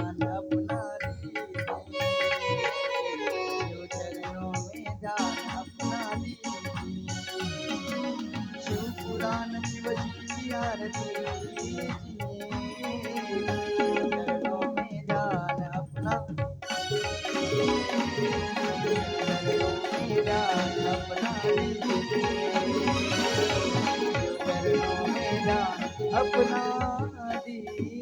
ध्यान अपना लीजिए, शिव चरणों में ध्यान अपना लीजिए, शिव पुराण शिव जी की आरती लीजिए, शिव चरणों में ध्यान अपना, चरणों में ध्यान अपना लीजिए, चरणों में ध्यान अपना दीजिए।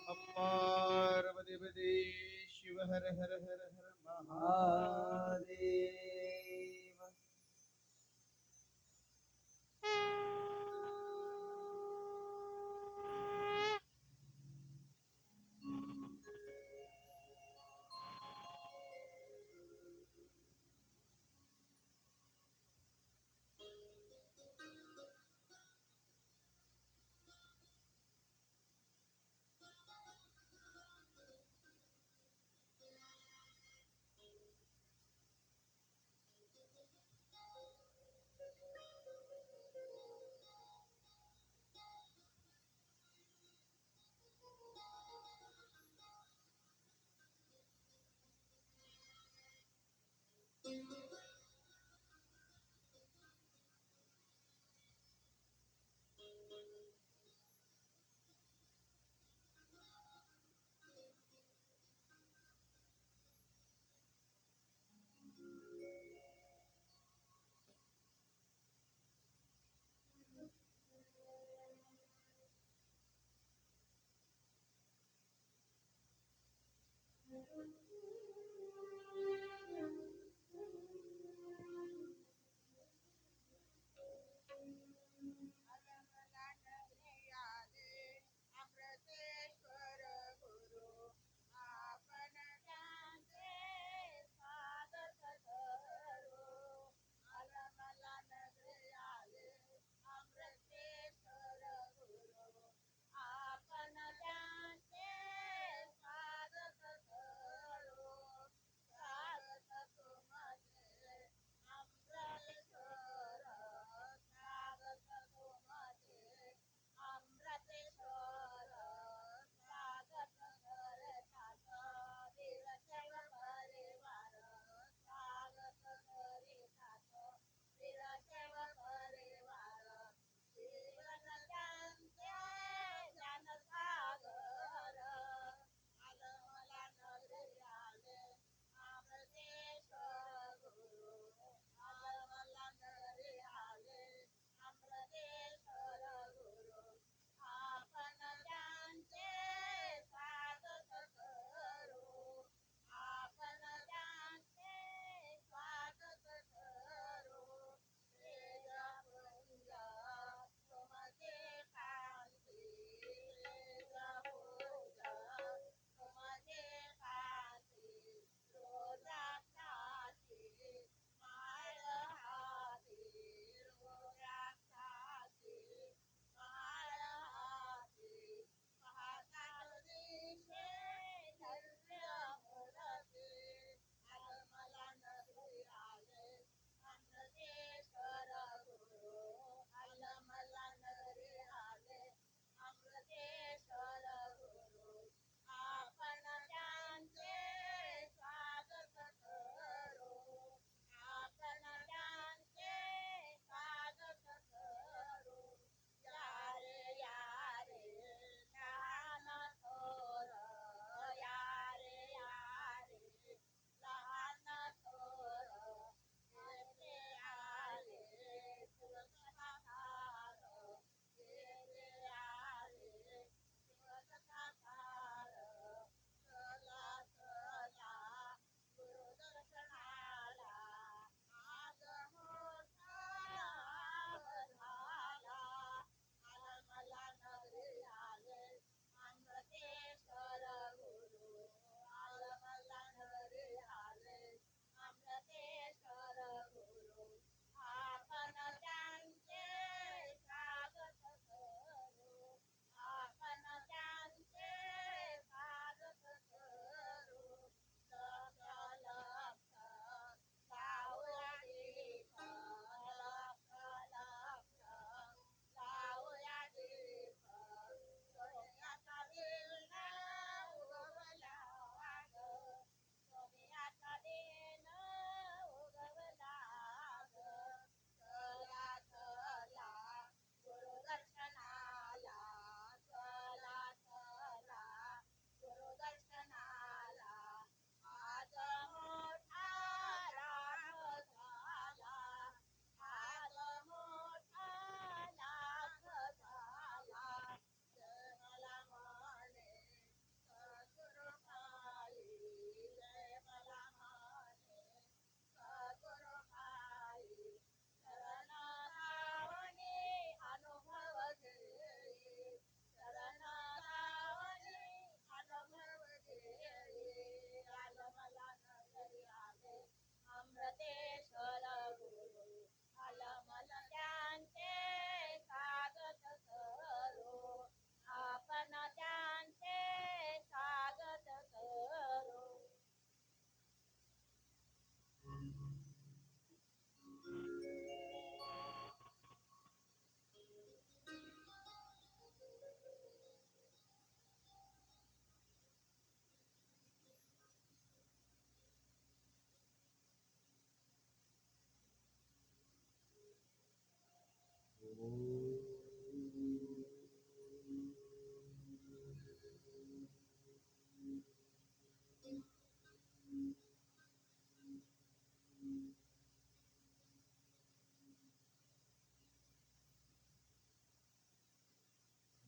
नमः पार्वतीपते शिव हर हर हर हर महादेव। महादेव।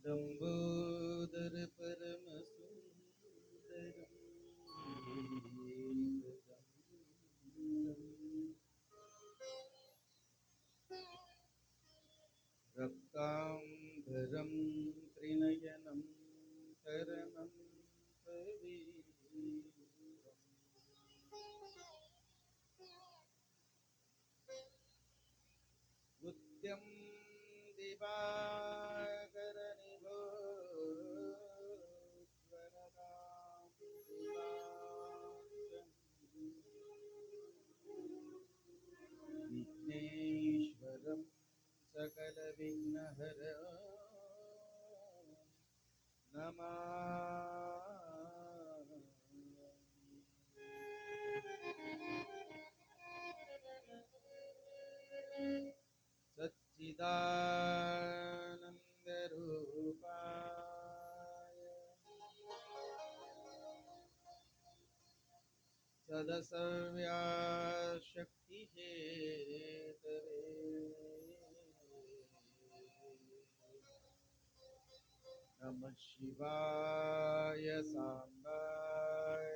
लंबोदर परम सुंदरम रक्तांबरं त्रिनयनं शरणं प्रवीरम् बुद्ध्यं दिवाकरनिभो ज्वलतां दिवाकरम् विघ्नेश्वरं सकलविघ्नहर नमामि सच्चिदानन्दरूपाय सदसव्याशक्तिहेतवे नमः शिवाय साम्बाय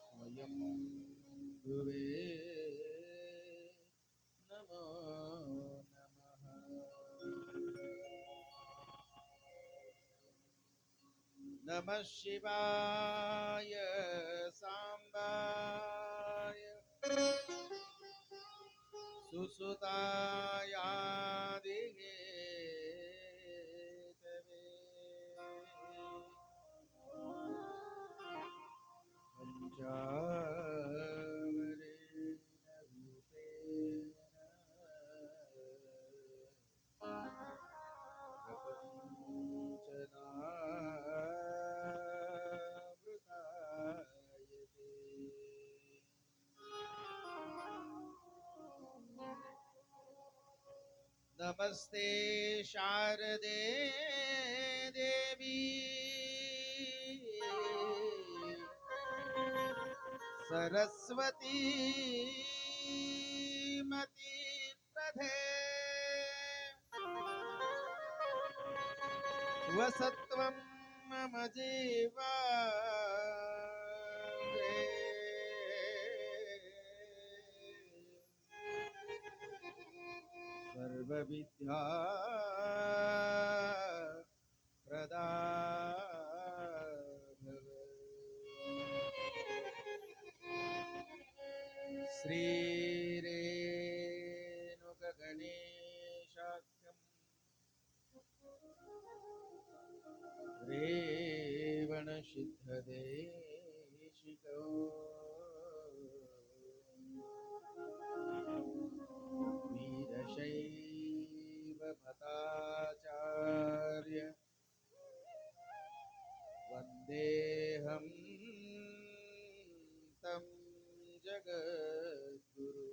स्वयं भुवे नमो नमः नमः शिवाय साम्बाय सुसुतायादिहेतवे पञ्चावरेणरूपेण प्रपञ्चनावृतायते नमस्ते शारदे देवी सरस्वती मति प्रधे वसत्वं मम जीवाङ्गे सर्वविद्या प्रदा भव श्रीरेणुकगणेशाख्यं रेवणसिद्धदेशिको वीरशैवभताचार्य वन्देऽहं तं जगद्गुरु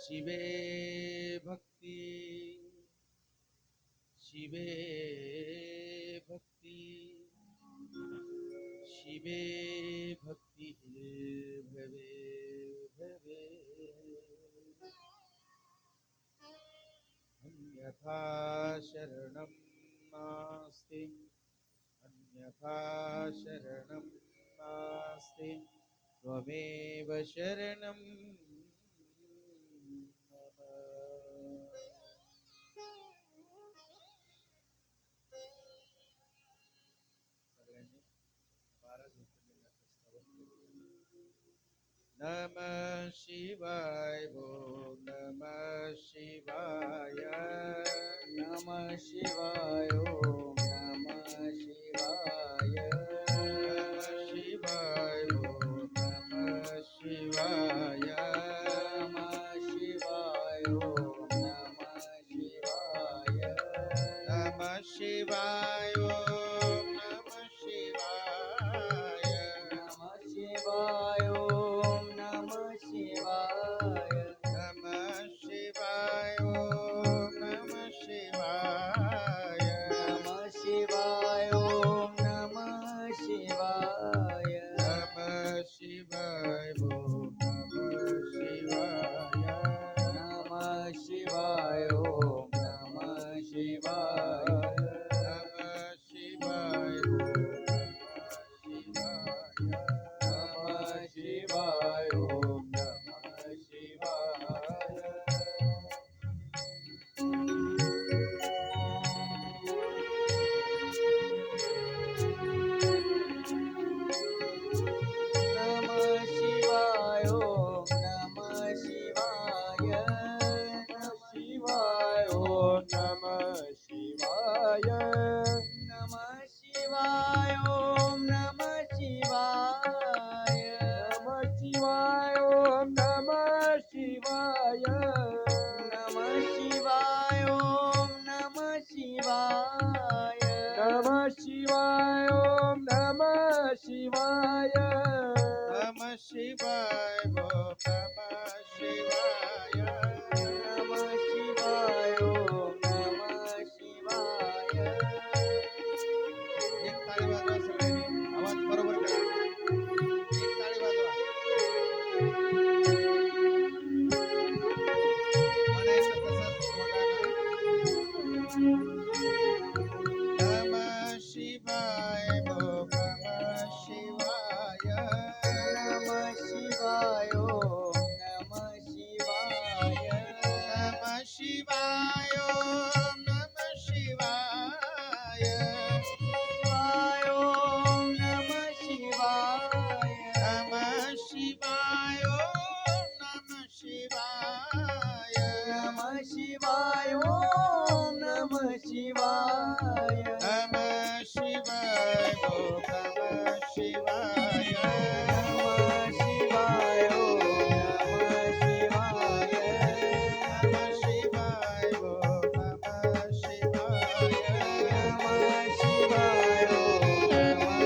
शिवे भक्ति शिवे भक्ति शिवे भक्ति भवे भवे अन्यथा शरणं नास्ति अन्यथा शरणं नास्ति त्वमेव शरणं मम सगळ्यांनी 12 ज्योतिर्लिंगाचं स्तवन करूया. नमः शिवाय ओम नमः शिवाय नमः शिवाय ओम नमः शिवाय नमः शिवाय ओम नमः शिवाय नमः शिवाय ओम नमः शिवाय नमः शिवाय ओम नमः शिवाय नमः शिवाय नमः शिवाय ओम नमः शिवाय नमः शिवाय ओम नमः शिवाय नमः शिवाय ओम नमः शिवाय नमः शिवाय ओम नमः शिवाय नमः शिवाय ओम नमः शिवाय नमः शिवाय ओम नमः शिवाय नमः शिवाय ओम नमः शिवाय नमः शिवाय नमः शिवाय ओम नमः शिवाय नमः शिवाय ओम नमः शिवाय नमः शिवाय ओम नमः शिवाय नमः शिवाय ओम नमः शिवाय नमः शिवाय ओम नमः शिवाय नमः शिवाय ओम नमः शिवाय एक ताळी वाजवा सगळ्यांनी आवाज बरोबर करा एक ताळी वाजवा म्हणायचं तसंच तोंडानं नमः शिवाय ओम नमः शिवाय नमः शिवाय ओम नमः शिवाय नमः शिवाय ओम नमः शिवाय शिवाय ओम नमः शिवाय नमः शिवाय ओम नमः शिवाय नमः शिवाय ओम नमः शिवाय नमः शिवाय ओम नमः शिवाय नमः शिवाय ओम नमः शिवाय नमः शिवाय ओम नमः शिवाय नमः शिवाय ओम नमः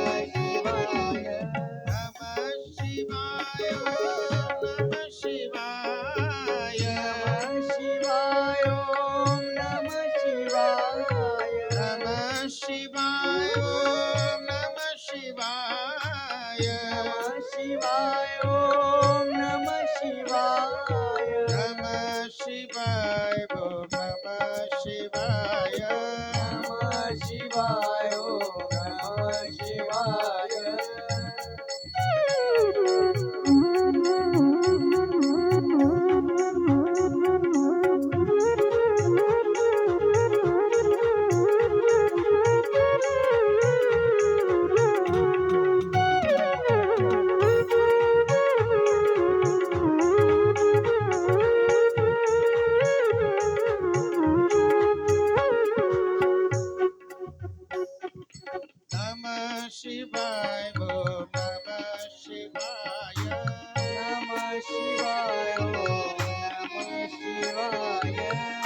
शिवाय नमः शिवाय ओम नमः शिवाय नमः शिवाय ओम नमः शिवाय नमः शिवाय ओम नमः शिवाय नमः शिवाय ओम नमः शिवाय नमः शिवाय ओम नमः शिवाय नमः शिवाय ओम नमः शिवाय नमः शिवाय ओम नमः शिवाय नमः शिवाय ओम नमः शिवाय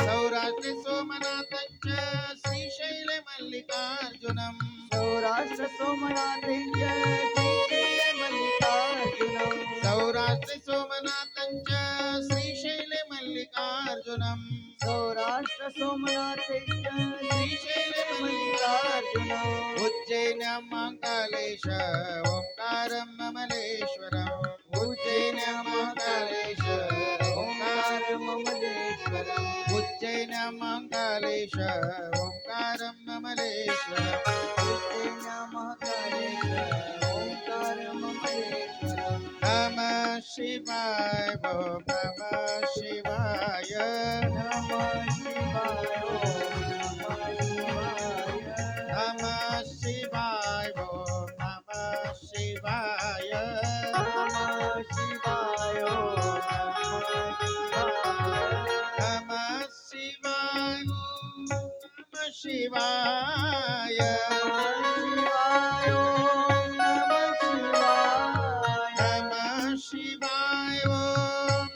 सौराष्ट्रे सोमनाथञ्च श्रीशैल मल्लिकार्जुनं सौराष्ट्र सोमनाथञ्च श्रीशैल मल्लिकार्जुनं सौराष्ट्रे सोमनाथञ्च श्रीशैल मल्लिकार्जुनं सौराष्ट्र सोमनाथञ्च श्रीशैल मल्लिकार्जुनं उज्जैन्यमङ्गलेश ओङ्कारं ममलेश्वरम् उज्जैन्यमङ्गलेश ओंकार ममलेश्वरम् उज्जैन्यमङ्गलेश ओङ्कारं ममलेश्वरम् महाकालेश्वर ओंकार ममलेश्वरम् नमः शिवाय ओम नमः शिवाय नमः शिवाय ओम नमः शिवाय नमः शिवाय ओम नमः शिवाय नमः शिवाय ओम नमः शिवाय नमः शिवाय ओम नमः शिवाय नमः शिवाय ओम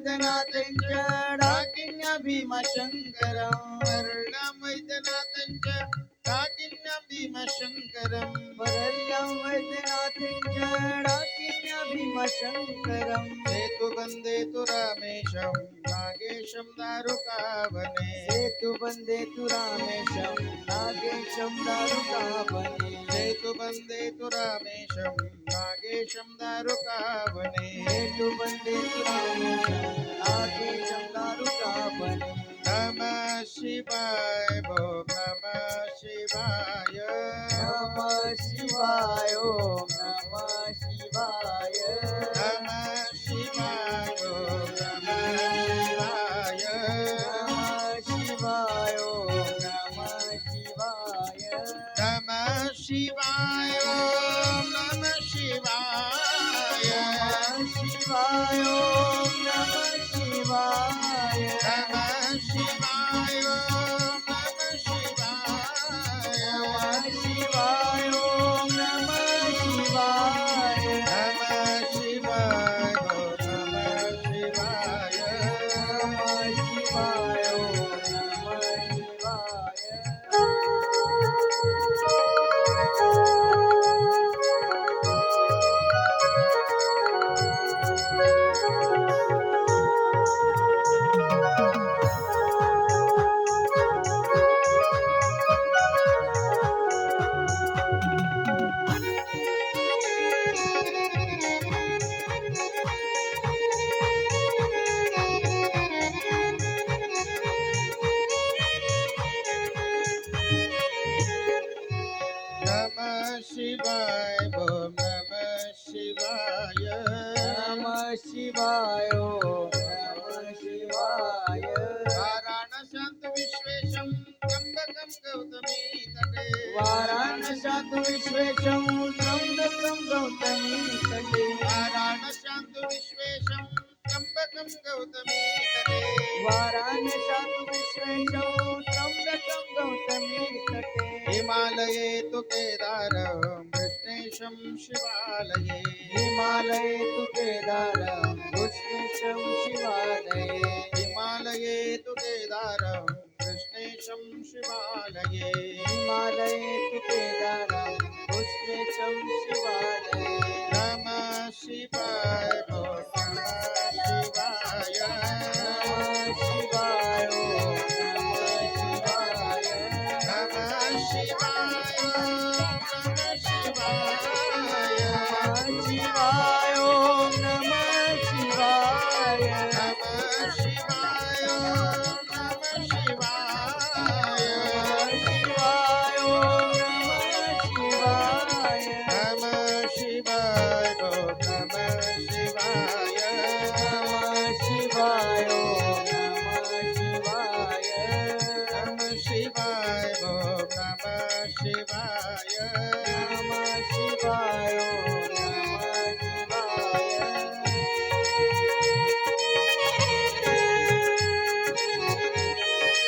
वैद्यनाथांच्या डाकिन्या भीमाशंकरम् वरल्यां वैद्यनाथांच्या डाकिन्या भीमशंकरम् वरल्यां वैद्यनाथांच्या डाकिन्या भीमाशंकरम् सेतुबंधे तु रामेशं नागेशं दारुकावने सेतुबंधे तु रामेशं नागेशं दारुकावने सेतुबंधे तु रामेशं नागेशं दारुकावने सेतुबंधे तु रामेशं नागेशं दारुकावने नमः शिवाय ओम नमः शिवाय नमः शिवाय ओम नमः शिवाय नमः शिवाय ओम नमः शिवाय नमः शिवाय ओम नमः शिवाय नमः शिवाय ओम नमः शिवाय नमः शिवाय ओम नमः शिवाय नमः शिवाय ओम नमः शिवाय नमः शिवाय ओम नमः शिवाय नमः शिवाय ओम नमः शिवाय नमः शिवाय ओम नमः नमः शिवाय ओम नमः शिवाय नमः शिवाय ओम नमः शिवाय वाराणस्यां विश्वेशं त्र्यंबकं गौतमी तटे वाराणस्यात् विश्वेशं त्र्यंबकं गौतमी तटे वाराणस्यां विश्वेशं त्र्यंबकं गौतमी तटे वाराणस्यात् विश्वेशं त्र्यंबकं गौतमी तटे हिमालये तु केदारं कृष्णेशं शिवालये हिमालये तु केदारं कृष्णेशं शिवालये हिमालये तु केदारं कृष्णेशं शिवालये हिमालये तु केदारं कृष्णेशं शिवालये नमः शिवाय ओम नमः शिवाय नमः शिवाय ओम नमः शिवाय नमः शिवाय ओम नमः शिवाय नमः शिवाय नमः शिवाय नमः शिवाय नमः शिवाय नमः शिवाय नमः शिवाय ओम नमः शिवाय नमः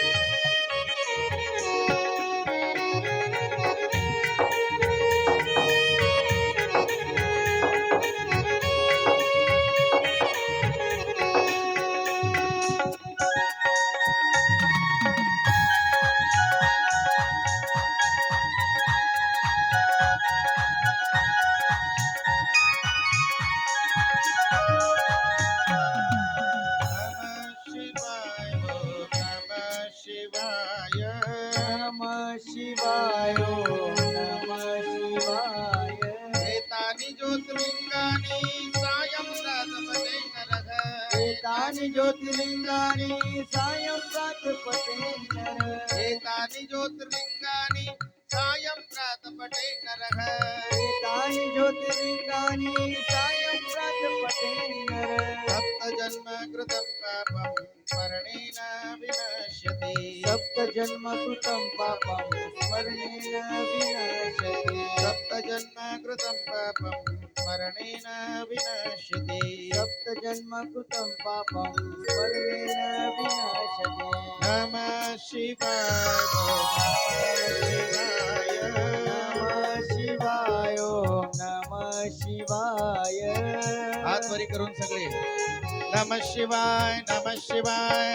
शिवाय नमः शिवाय नमः शिवाय एतानि ज्योतिर्लिंगानि सायं प्रातपते नरः एतानि ज्योतिर्लिंगानि सायं प्रातपते नरः एतानि ज्योतिर्लिंगानि सायं प्रातपते नरः एतानि ज्योतिर्लिंगानि सायं प्रातपते नरः सप्तजन्म कृतं पापं स्मरणेन विनश्यति सप्तजन्म कृतं पापं स्मरणेन विनश्यति सप्तजन्म कृतं पापं स्मरणेन विनश्यति सप्तजन्म कृतं पापं स्मरणेन विनश्यति नमः शिवाय नमः शिवाय ओम नमः शिवाय हात वरी करून सगळे नमः शिवाय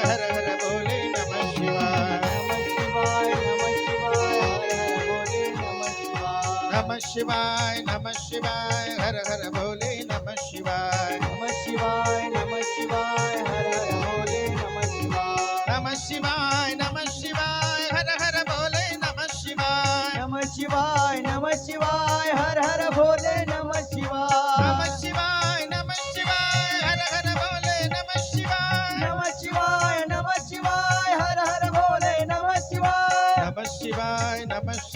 हर हर भोले नमः शिवाय नमः शिवाय हर हर बोले नमः शिवाय नमः शिवाय हर हर भोले नमः शिवाय नमः शिवाय हर हर बोले नमः शिवाय नमः शिवाय हर हर भोले नमः शिवाय नमः शिवाय हर हर बोले नमः नमः शिवाय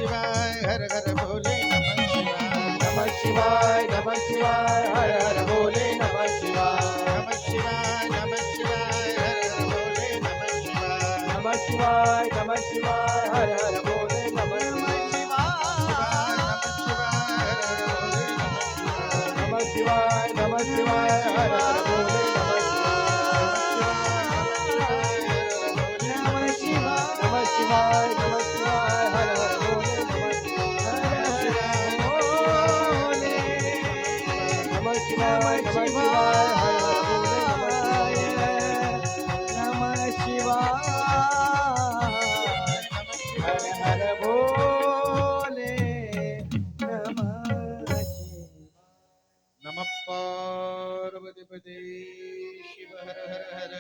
शिवाय हर हर भोले नमः शिवाय नमः शिवाय हर हर बोले नमः शिवाय नमः शिवाय हर हर भोले नमः शिवाय नमः शिवाय हर हर बोले नमः शिवाय नमः शिवाय हर हर भोले नमः शिवाय नमः शिवाय हर हर बोले नमः शिवाय नमः शिवाय हर हर भोले नमः नमः शिवाय हर हर बोले नमः शिवाय हर हर बोले नमः नमः पार्वतीपते शिव हर हर हर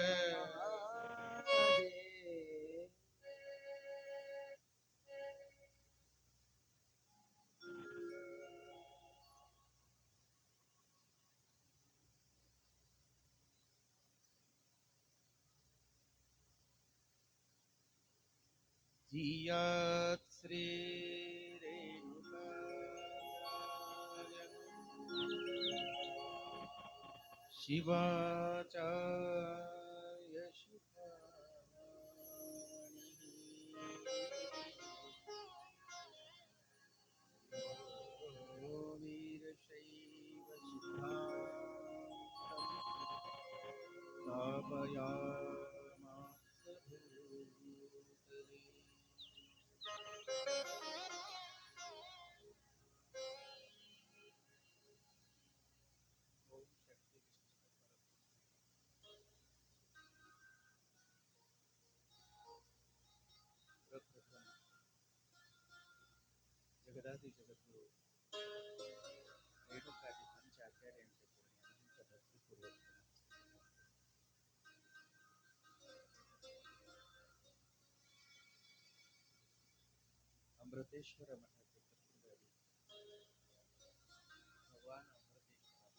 जियात श्री रेणुका शिवाचार्य वीरशैव स्थापयामास भूतले ओम शक्ती प्रप्रथम जगदादि जगद्गुरु रेणुकाजी आमच्या आचार्यांचे आमच्या भक्तिपूर्वक अमृतेश्वर मठाचे कर्तृत्वादी भगवान अमृतेश्वर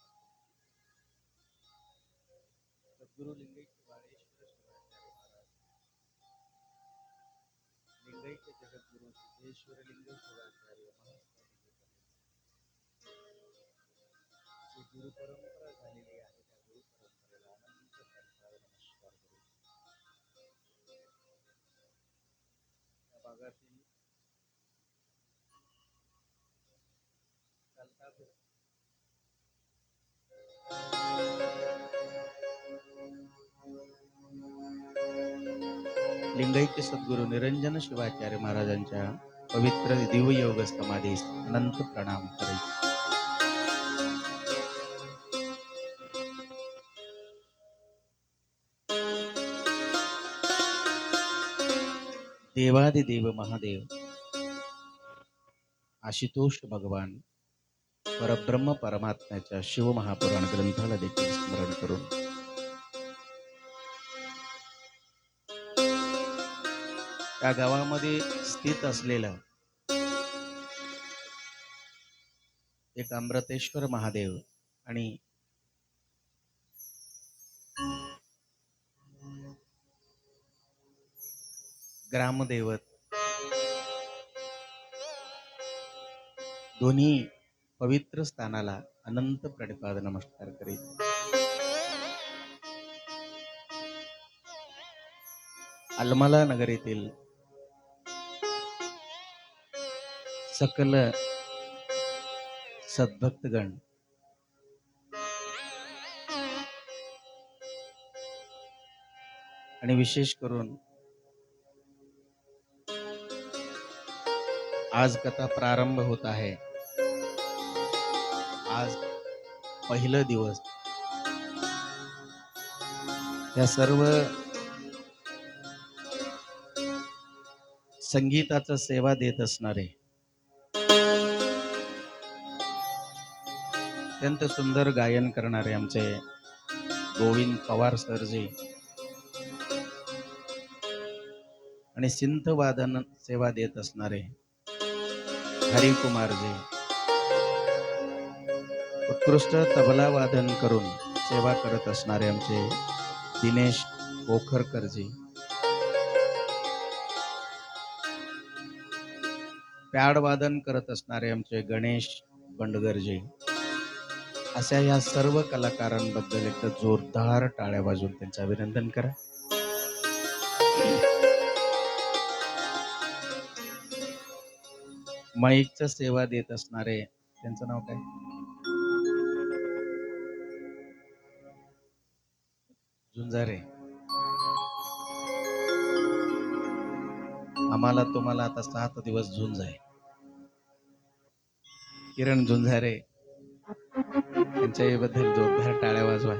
सद्गुरु लिंगैक्य बाळेश्वर शिवाचार्य महाराज लिंगैक्य जगद्गुरु सिद्धेश्वर लिंग शिवाचार्य महास्वामी जी गुरु परंपरा झालेली आहे त्या गुरु परंपरेला अनंत प्रणिपात नमस्कार करू. या भागातील चालता लिंगैक्य सद्गुरु निरंजन शिवाचार्य महाराजांच्या पवित्र दिव्ययोग समाधीस अनंत प्रणाम करेल. देवादिदेव महादेव आशुतोष भगवान परब्रह्म परमात्म्याच्या शिव महापुराण ग्रंथाला देखील स्मरण करून त्या गावामध्ये स्थित असलेला एक अमृतेश्वर महादेव आणि ग्रामदैवत दोन्ही पवित्र स्थानाला अनंत प्रणिपात नमस्कार करीत. अलमला नगर येथील सकल सद्भक्तगण आणि विशेष करून आज कथा प्रारंभ होत आहे. आज पहिला दिवस या सर्व संगीताचं सेवा देत असणारे अत्यंत सुंदर गायन करणारे आमचे गोविंद पवार सरजी आणि सिंथ वादन सेवा देत असणारे हरिकुमारजी, उत्कृष्ट तबला वादन करून सेवा करत असणारे आमचे दिनेश पोखरकरजी, पॅड वादन करत असणारे आमचे गणेश बंडगरजी, अशा या सर्व कलाकारांबद्दल एकदा जोरदार टाळ्या वाजवून त्यांचं अभिनंदन करा. माईकचं सेवा देत असणारे, त्यांचं नाव काय? झुंजारे. आम्हाला तुम्हाला आता 7 दिवस झुंज आहे. किरण झुंजारे त्यांच्याबद्दल जोरदार टाळ्या वाजवा.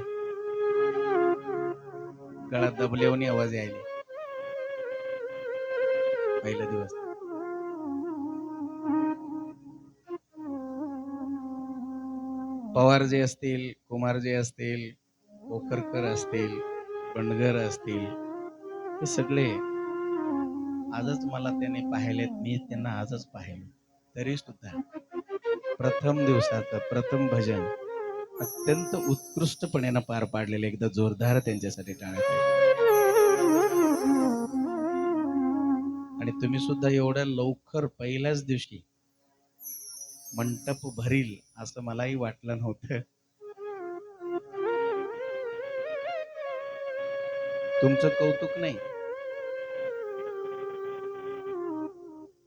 गळा दबल्याने आवाज यायले पहिला दिवस. पवार जे असतील, कुमार जे असतील, पोखरकर असतील, बंडगर असतील, हे सगळे आजच मला त्याने पाहिलेत, मी त्यांना आजच पाहिले, तरी सुद्धा प्रथम दिवसाचं प्रथम भजन अत्यंत उत्कृष्टपणे पार पाडलेले. एकदा जोरदार त्यांच्यासाठी टाळ्या. आणि तुम्ही सुद्धा एवढ्या लवकर पहिल्याच दिवशी मंडप भरील असं मलाही वाटलं नव्हतं. तुमचं कौतुक नाही,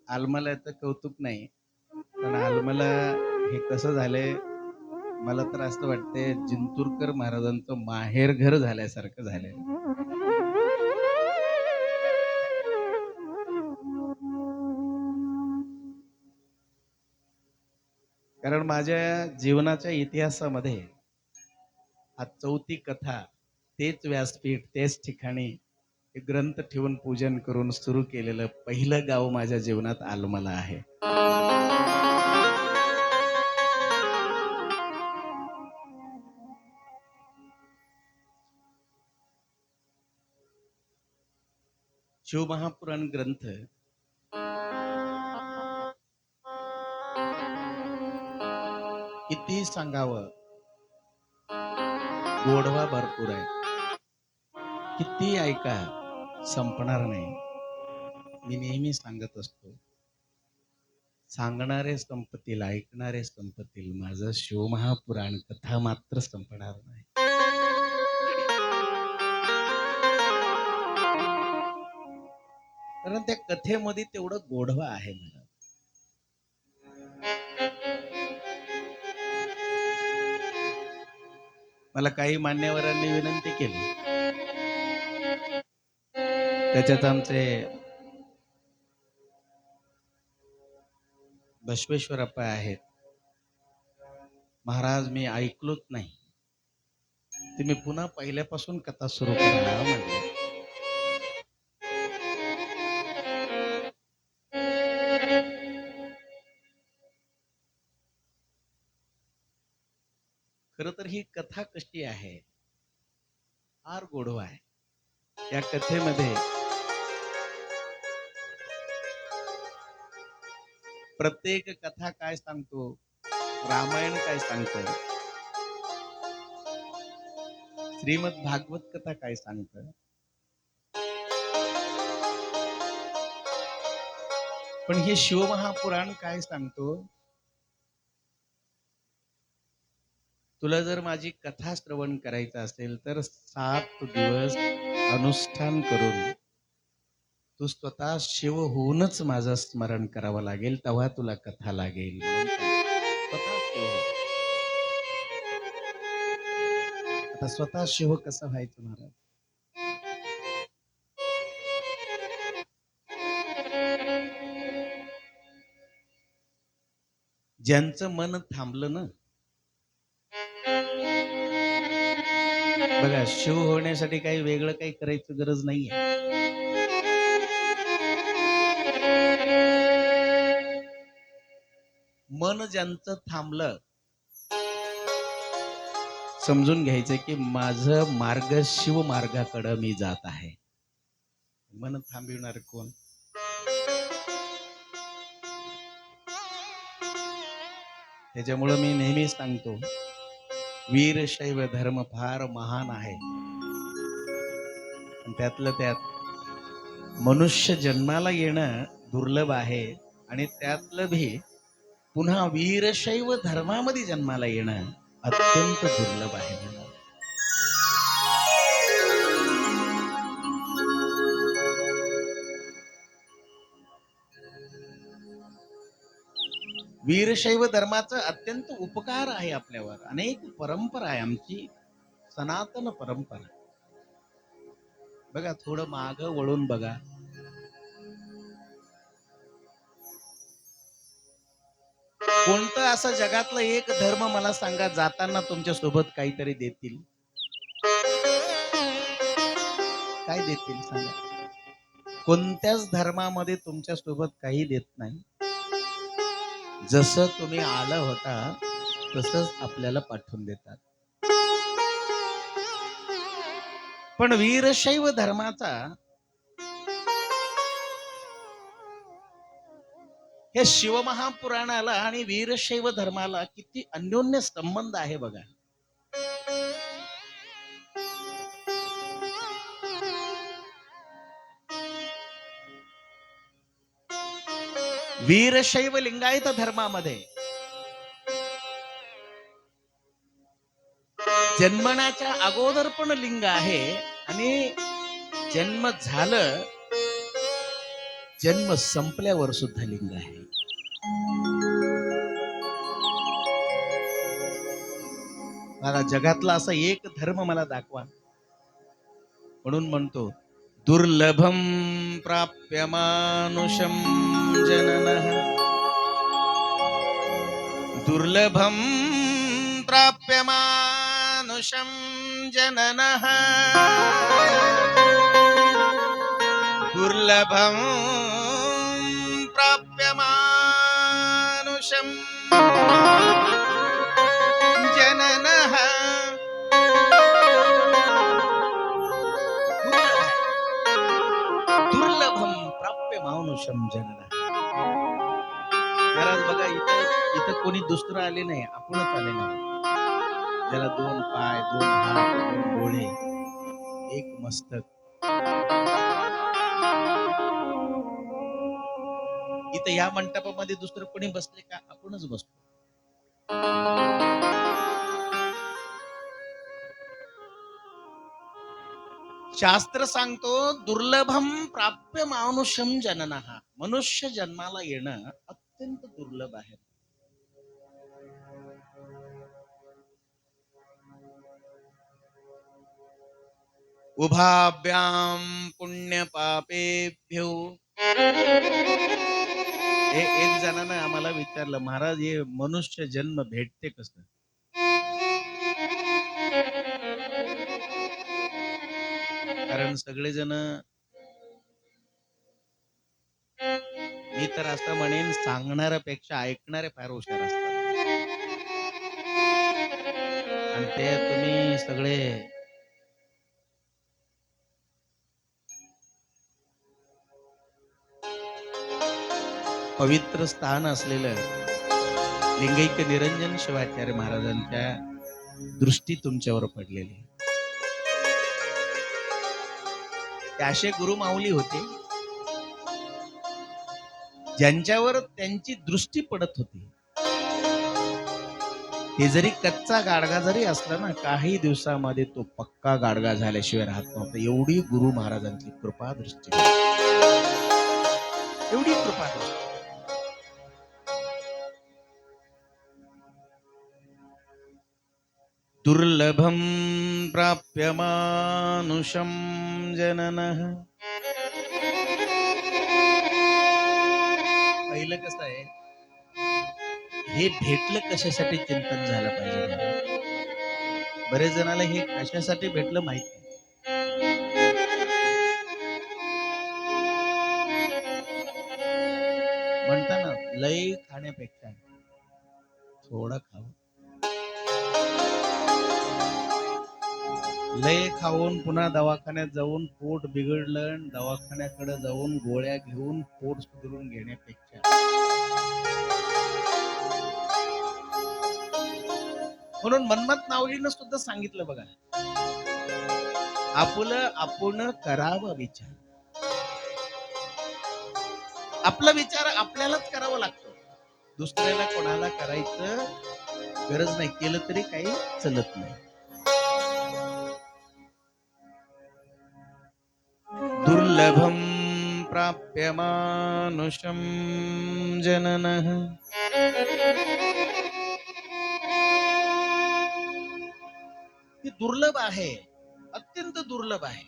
आलमलाचं कौतुक नाही, पण आलमला हे कसं झालंय, मला तर असं वाटतंय जिंतूरकर महाराजांचं माहेर घर झाल्यासारखं झालंय. कारण माझ्या जीवनाच्या इतिहासामध्ये आज 4थी कथा, तेच व्यासपीठ, तेच ठिकाणी ग्रंथ ठेवून पूजन करून सुरू केलेलं पहिलं गाव माझ्या जीवनात आलमला आहे. शिवमहापुराण ग्रंथ किती सांगावं, गोडवा भरपूर आहे, किती ऐका संपणार नाही. मी नेहमी सांगत असतो, सांगणारे संपतील, ऐकणारे संपतील, माझं शिवमहापुराण कथा मात्र संपणार नाही. कारण त्या कथेमध्ये तेवढं गोडवा आहे. मला काही मान्यवरांनी विनंती केली, त्याच्यात आमचे बसवेश्वरप्पा आहेत. महाराज मी ऐकलोच नाही, तुम्ही पुन्हा पहिल्यापासून कथा सुरू करा म्हणजे. खर तर ही कथा कशी आहे, फार गोडवा आहे. या कथेमध्ये प्रत्येक कथा काय सांगतो, रामायण काय सांगतं, श्रीमद भागवत कथा काय सांगतं, पण हे शिवमहापुराण काय सांगतो, तुला जर माझी कथा श्रवण करायचं असेल तर 7 दिवस अनुष्ठान करून तू स्वतः शिव होऊनच माझं स्मरण करावं लागेल, तेव्हा तुला कथा लागेल. आता स्वतः शिव कसं व्हायचं महाराज? ज्यांचं मन थांबलं ना, बघा, शिव होण्यासाठी काही वेगळं काही करायची गरज नाहीये. मन ज्यांचं थांबलं, समजून घ्यायचं की माझं मार्ग शिव मार्गाकडे मी जात आहे. मन थांबविणार कोण? त्याच्यामुळे मी नेहमी सांगतो, वीरशैव धर्म फार महान आहे. पण त्यातलं त्यात मनुष्य जन्माला येणं दुर्लभ आहे आणि त्यातलं भी पुन्हा वीरशैव धर्मामध्ये जन्माला येणं अत्यंत दुर्लभ आहे. वीरशैव धर्माचा अत्यंत उपकार आहे आपल्यावर. अनेक परंपरा आहे आमची, सनातन परंपरा. बघा, थोडं माग वळून बघा. कोणतं असं जगातलं एक धर्म मला सांगा, जाताना तुमच्या सोबत काहीतरी देतील? काय देतील सांगा? कोणत्याच धर्मामध्ये तुमच्या सोबत काही देत नाही. जसं तुम्ही आला होता तसंच आपल्याला पाठवून देतात. पण वीरशैव धर्माचा हे शिवमहापुराणाला आणि वीरशैव धर्माला किती अन्योन्य संबंध आहे बघा. वीरशैव लिंगायत धर्मामध्ये जन्मण्याच्या अगोदर पण लिंग आहे आणि जन्म झालं, जन्म संपल्यावर सुद्धा लिंग आहे. मला जगातला असा एक धर्म मला दाखवा. म्हणून म्हणतो, दुर्लभम प्राप्य मानुषम जननः, दुर्लभम प्राप्य मानुषम जननः, दुर्लभम प्राप्य मानुषम जननः. दुर्लभम प्राप्य मानुषम जननः. महाराज बघा, इथं कोणी दुसरं आले नाही, आपणच आले नाही. ज्याला 2 पाय, 2 हात, 2 डोळे, एक मस्तक. इथं या मंडपामध्ये दुसरं कोणी बसले का? आपणच बसतो. शास्त्र सांगतो, दुर्लभम प्राप्य मानुषम जननः. मनुष्य जन्माला येणं अत्यंत दुर्लभ आहे. उभाभ्याम पुण्य पापेभ्यो. एक जणानं आम्हाला विचारलं, महाराज हे मनुष्य जन्म भेटते कसं? कारण सगळेजण, मी तर असं म्हणेन, सांगणाऱ्यापेक्षा ऐकणारे फार हुशार असतात. आणि ते तुम्ही सगळे पवित्र स्थान असलेलं लिंगैक निरंजन शिवाचार्य महाराजांच्या दृष्टी तुमच्यावर पडलेली. ते असे गुरुमाऊली होते ज्यांच्यावर त्यांची दृष्टी पडत होती. ते जरी कच्चा गाडगा जरी असला ना, काही दिवसामध्ये तो पक्का गाडगा झाल्याशिवाय राहत नव्हता. एवढी गुरु महाराजांची कृपा दृष्टी, एवढी कृपा दृष्टी. दुर्लभम प्राप्य मानुषम जननः. पहिलं कसं आहे, हे भेटलं कशासाठी चिंतन झालं पाहिजे. बरेच जणाला हे कशासाठी भेटलं माहित नाही. म्हणता ना, लय खाण्यापेक्षा थोडं खाऊ. लय खाऊन पुन्हा दवाखान्यात जाऊन पोट बिघडलं, दवाखान्याकडे जाऊन गोळ्या घेऊन पोट सुधरून घेण्यापेक्षा म्हणून मनमत माऊलीनं सुद्धा सांगितलं बघा, आपलं आपण करावं विचार. आपला विचार आपल्यालाच करावा लागतो, दुसऱ्याला कोणाला करायचं गरज नाही, केलं तरी काही चलत नाही. दुर्लभम प्राप्यमानुषं जननः हे दुर्लभ आहे, अत्यंत दुर्लभ आहे.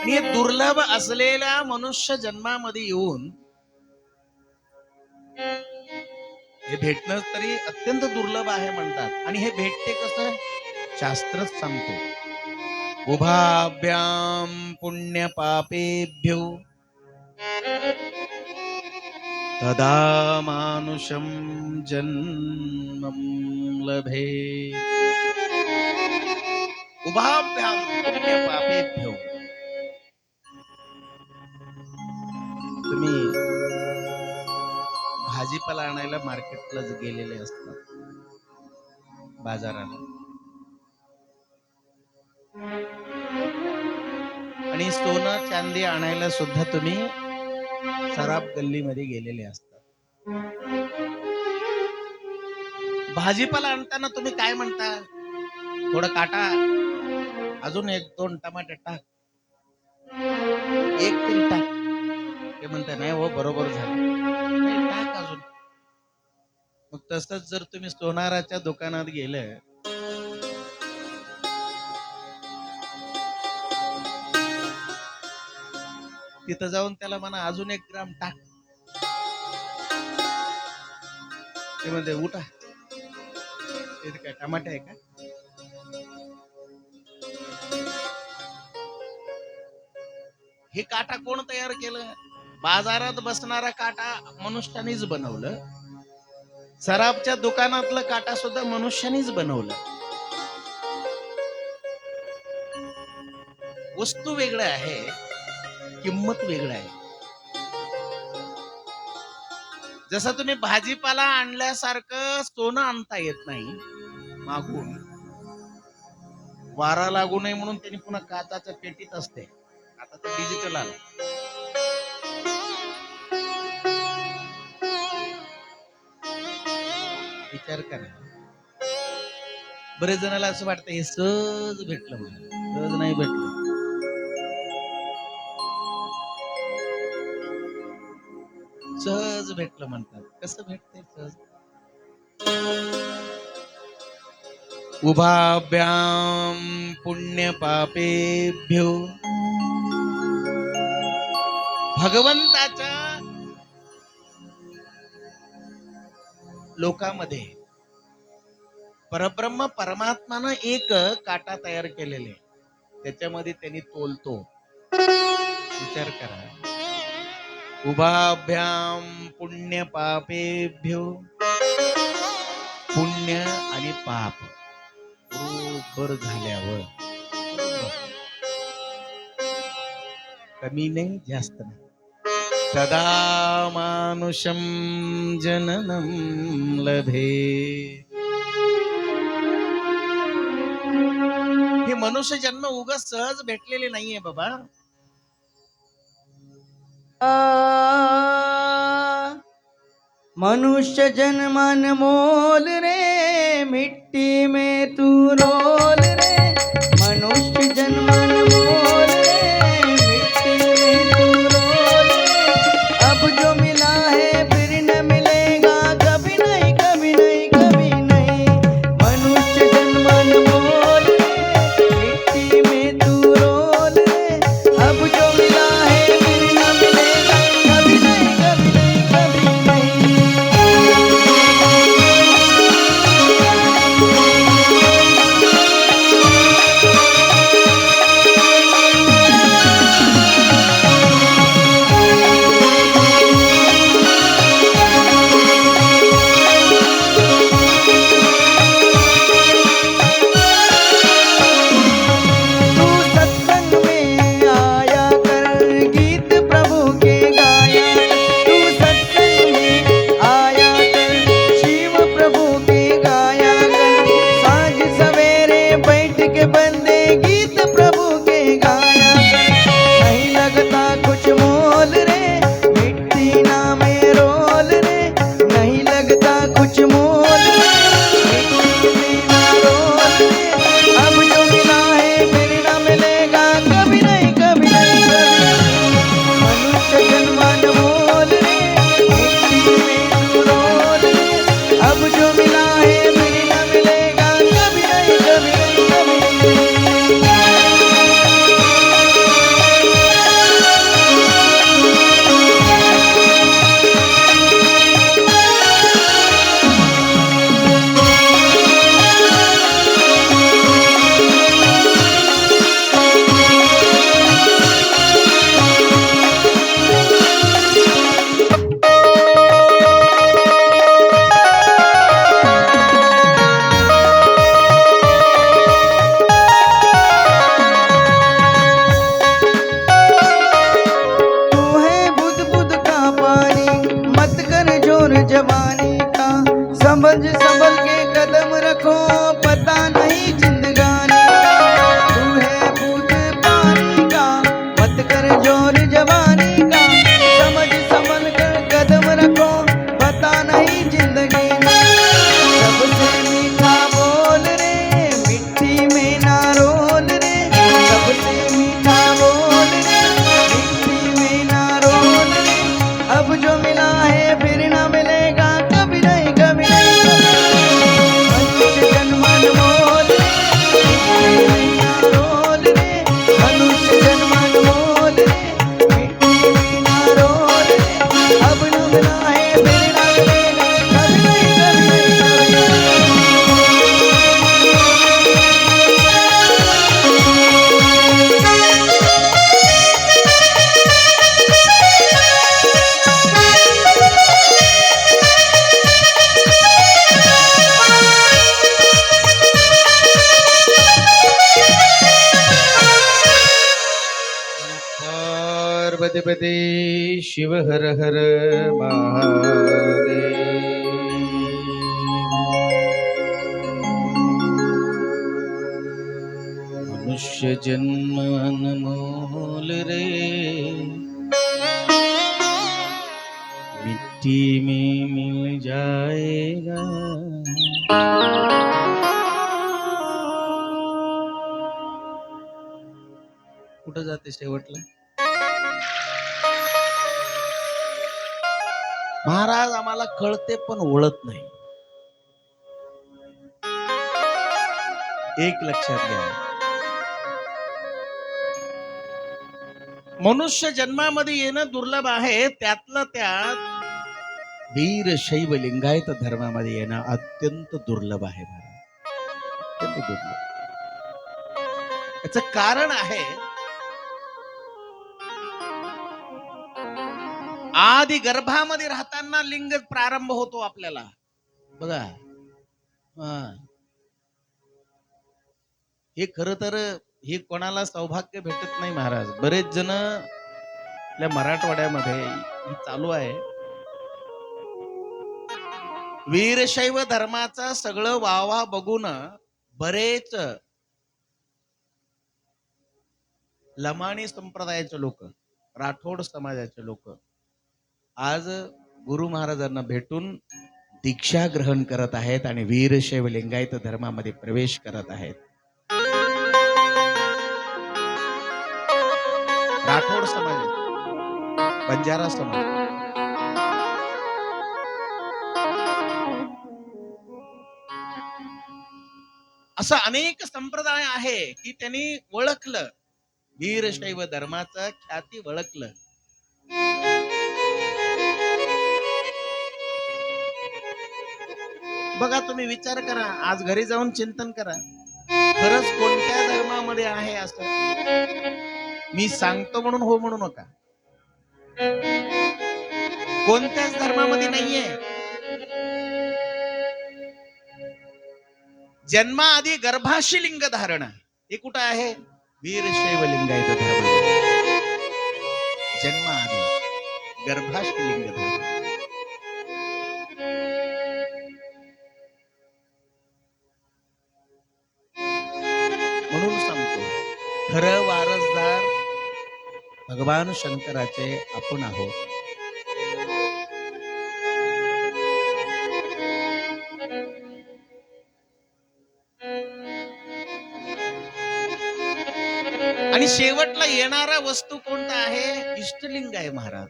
आणि हे दुर्लभ असलेल्या मनुष्य जन्मामध्ये येऊन हे भेटणं तरी अत्यंत दुर्लभ आहे म्हणतात. आणि हे भेटते कसं, शास्त्रच सांगतो, उभाभ्याम पुण्य पापेभ्यो तदा मानुषं जन्मं लभे. उभाभ्याम पुण्य पापेभ्यो. तुम्ही भाजीपाला आणायला मार्केटला गेलेले असतात, बाजाराला, आणि सोनं चांदी आणायला सुद्धा तुम्ही सराफ गल्लीमध्ये गेलेले असतात. भाजीपाला आणताना तुम्ही काय म्हणता, थोडं काटा, अजून 1-2 टमाटे टाक, एक तरी टाक. ते म्हणता नाही हो बरोबर झालं, टाक अजून. मग तसंच जर तुम्ही सोनाराच्या दुकानात गेलं, तिथं जाऊन त्याला म्हणा अजून 1 ग्राम टाक, ते म्हणते उठा, ते काय टमाटे आहे का? हे काटा कोण तयार केलं? बाजारात बसणारा काटा मनुष्यानेच बनवलं, सराफच्या दुकानातलं काटा सुद्धा मनुष्यानेच बनवलं. वस्तू वेगळं आहे, किंमत वेगळं आहे. जसं तुम्ही भाजीपाला आणल्यासारखं सोनं आणता येत नाही मागून, वारा लागू नये म्हणून त्यांनी पुन्हा काचाच्या पेटीत असते. आता तर डिजिटल आलं. विचार करा, बरेच जणाला असं वाटतं हे सहज भेटलं, मला सहज नाही भेटलं. सहज भेटलं म्हणतात. कसं भेटते सहज? उभाभ्याम पुण्य पापेभ्यो. भगवंताच्या लोकामध्ये परब्रह्म परमात्मानं एक काटा तयार केलेले, त्याच्यामध्ये त्यांनी तोलतो. विचार करा, उभाभ्याम पुण्य पापेभ्यो. पुण्य आणि पाप बरोबर झाल्यावर, कमी नाही जास्त नाही, तदा मानुषं जननं लभे. हे मनुष्य जन्म उगाच सहज भेटलेले नाहीये बाबा. मनुष्य जन्म अनमोल रे, मिट्टी में तू रोल रे. मनुष्य जन्म अनमोल रे, मिट्टी में तू रोल रे. अब जो मिला है फिर न मिलेगा, कभी नहीं कभी नहीं कभी नहीं. मनुष्य जन्म अनमोल रे, मिट्टी में तू रोल रे. अब जो मिला है फिर न मिलेगा, कभी नहीं कभी नहीं कभी नहीं. पदे पदे शिव हर हर महादेव. मनुष्य जन्म अनमोल रे, मिट्टी में मिल जाएगा. कुठं जाते शेवटला? महाराज आम्हाला कळते पण ओळत नाही. एक लक्षात घ्या, मनुष्य जन्मामध्ये येणं दुर्लभ आहे. त्यातलं त्यात वीरशैव लिंगायत धर्मामध्ये येणं अत्यंत दुर्लभ आहे महाराज, अत्यंत दुर्लभ. याचं कारण आहे, आधी गर्भामध्ये राहताना लिंग प्रारंभ होतो आपल्याला बघा. हे खर तर हे कोणाला सौभाग्य भेटत नाही महाराज. बरेच जण आपल्या मराठवाड्यामध्ये ही चालू आहे. वीरशैव धर्माचं सगळं वावा बघून बरेच लमाणी संप्रदायाचे लोक, राठोड समाजाचे लोक आज गुरु महाराजांना भेटून दीक्षा ग्रहण करत आहेत आणि वीरशैव लिंगायत धर्मामध्ये प्रवेश करत आहेत. राठोड समाज, बंजारा समाज, असं अनेक संप्रदाय आहे की त्यांनी ओळखलं, वीरशैव धर्माचं ख्याती ओळखलं. बघा तुम्ही विचार करा, आज घरी जाऊन चिंतन करा, खरंच कोणत्या धर्मामध्ये आहे असं? मी सांगतो म्हणून हो म्हणू नका. कोणत्याच धर्मामध्ये नाहीये. जन्माआधी गर्भाशी लिंग धारण हे कुठं आहे? वीरशैव लिंगायत धर्म. जन्माआधी गर्भाशी लिंग धारण. म्हणून सांगतो, खरं वारसदार भगवान शंकराचे आपण आहोत. आणि शेवटला येणारा वस्तू कोणता आहे? इष्टलिंग आहे महाराज.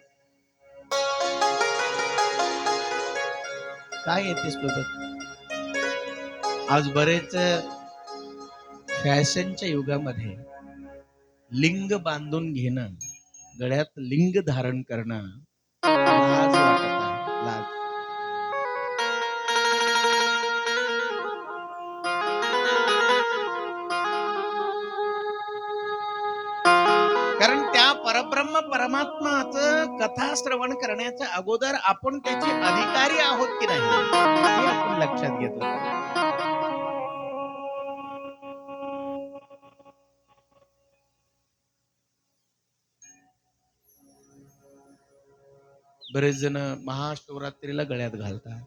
काय येते सोबत? आज बरेच फॅशनच्या युगामध्ये लिंग बांधून घेणं, गळ्यात लिंग धारण करणं लाज वाटत आहे. लाज. कारण त्या परब्रह्म परमात्माचं कथा श्रवण करण्याच्या अगोदर आपण त्याचे अधिकारी आहोत की नाही हे आपण लक्षात घेतो. बरेच जण महाशिवरात्रीला गळ्यात घालतात.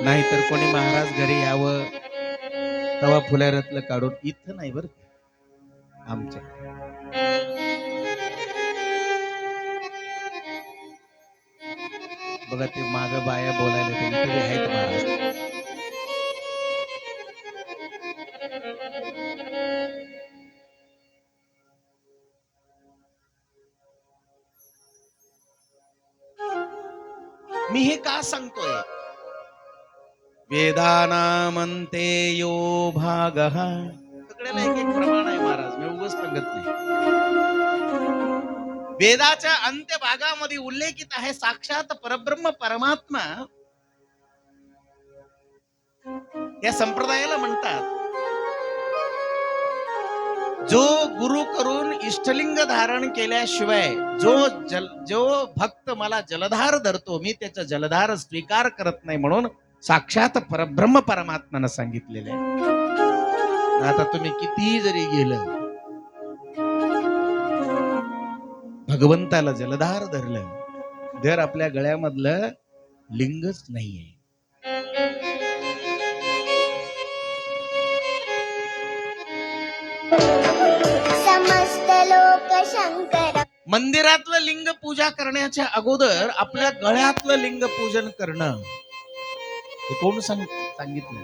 नाहीतर कोणी महाराज घरी यावं तवा फुल्यारातलं काढून, इथं नाही बरं आमच्या. बघा ते माग बाया बोलायला ते इथे आहेत महाराज. मी हे का सांगतोय? वेदानामंते यो भागः, सगळ्याला एक एक प्रमाण आहे महाराज, मी उगाच सांगत नाही. वेदाच्या अंत्य भागामध्ये उल्लेखित आहे साक्षात परब्रह्म परमात्मा. या संप्रदायाला म्हणतात, जो गुरु करून इष्टलिंग धारण केल्याशिवाय जो भक्त मला जलधार धरतो, मी त्याचा जलधार स्वीकार करत नाही. म्हणून साक्षात परब्रह्म परमात्म्यानं सांगितलेलं आहे. आता तुम्ही किती जरी गेलं, भगवंताला जलधार धरलं, जर आपल्या गळ्यामधलं लिंगच नाहीये, समस्त लोक शंकर मंदिरातलं लिंग पूजा करण्याच्या अगोदर आपल्या गळ्यातलं लिंग पूजन करणं हे कोण सांगितलं?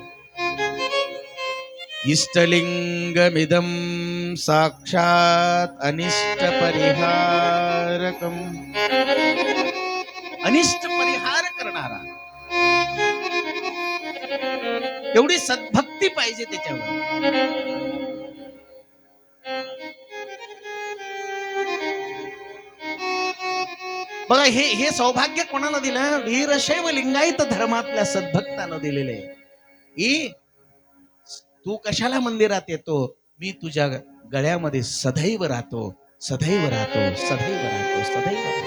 इष्टलिंगमिदं साक्षात अनिष्ट परिहारकम, अनिष्ट परिहार करणारा. एवढी सद्भक्ती पाहिजे त्याच्यावर. बघा, हे सौभाग्य कोणाला दिलं? वीरशैव लिंगायत धर्मातल्या सद्भक्तानं दिलेले. की तू कशाला मंदिरात येतो? मी तुझ्या गळ्यामध्ये सदैव राहतो, सदैव राहतो, सदैव राहतो, सदैव राहतो.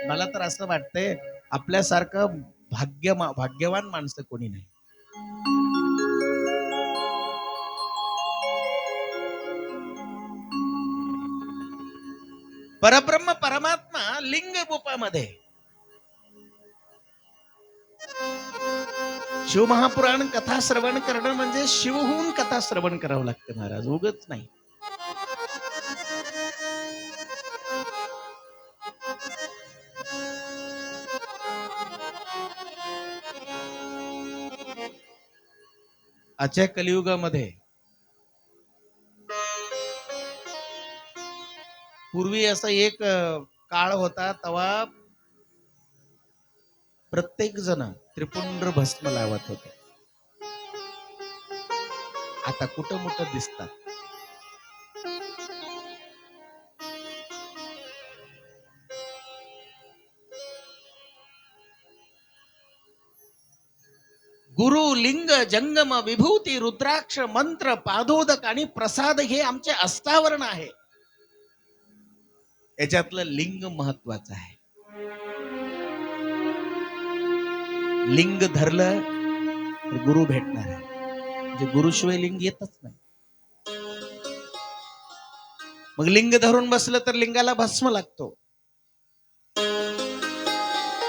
मला तर असं वाटतंय, आपल्यासारखं भाग्यवान माणसं कोणी नाही. परब्रह्म परमात्मा लिंग रूपामध्ये. शिवमहापुराण कथा श्रवण करणं म्हणजे शिवहून कथा श्रवण करावं लागतं महाराज, उगच नाही. आजच्या कलियुगामध्ये पूर्वी असा एक काळ होता, तेव्हा प्रत्येक जण त्रिपुंड भस्म लावत होते. आता कुठं मोठं दिसतात. गुरु, लिंग, जंगम, विभूती, रुद्राक्ष, मंत्र, पादोदक आणि प्रसाद हे आमचे अस्तावरण आहे. याच्यातलं लिंग महत्वाचं आहे. लिंग धरलं तर गुरु भेटणार आहे. म्हणजे गुरुशिवाय लिंग येतच नाही. मग लिंग धरून बसलं तर लिंगाला भस्म लागतो,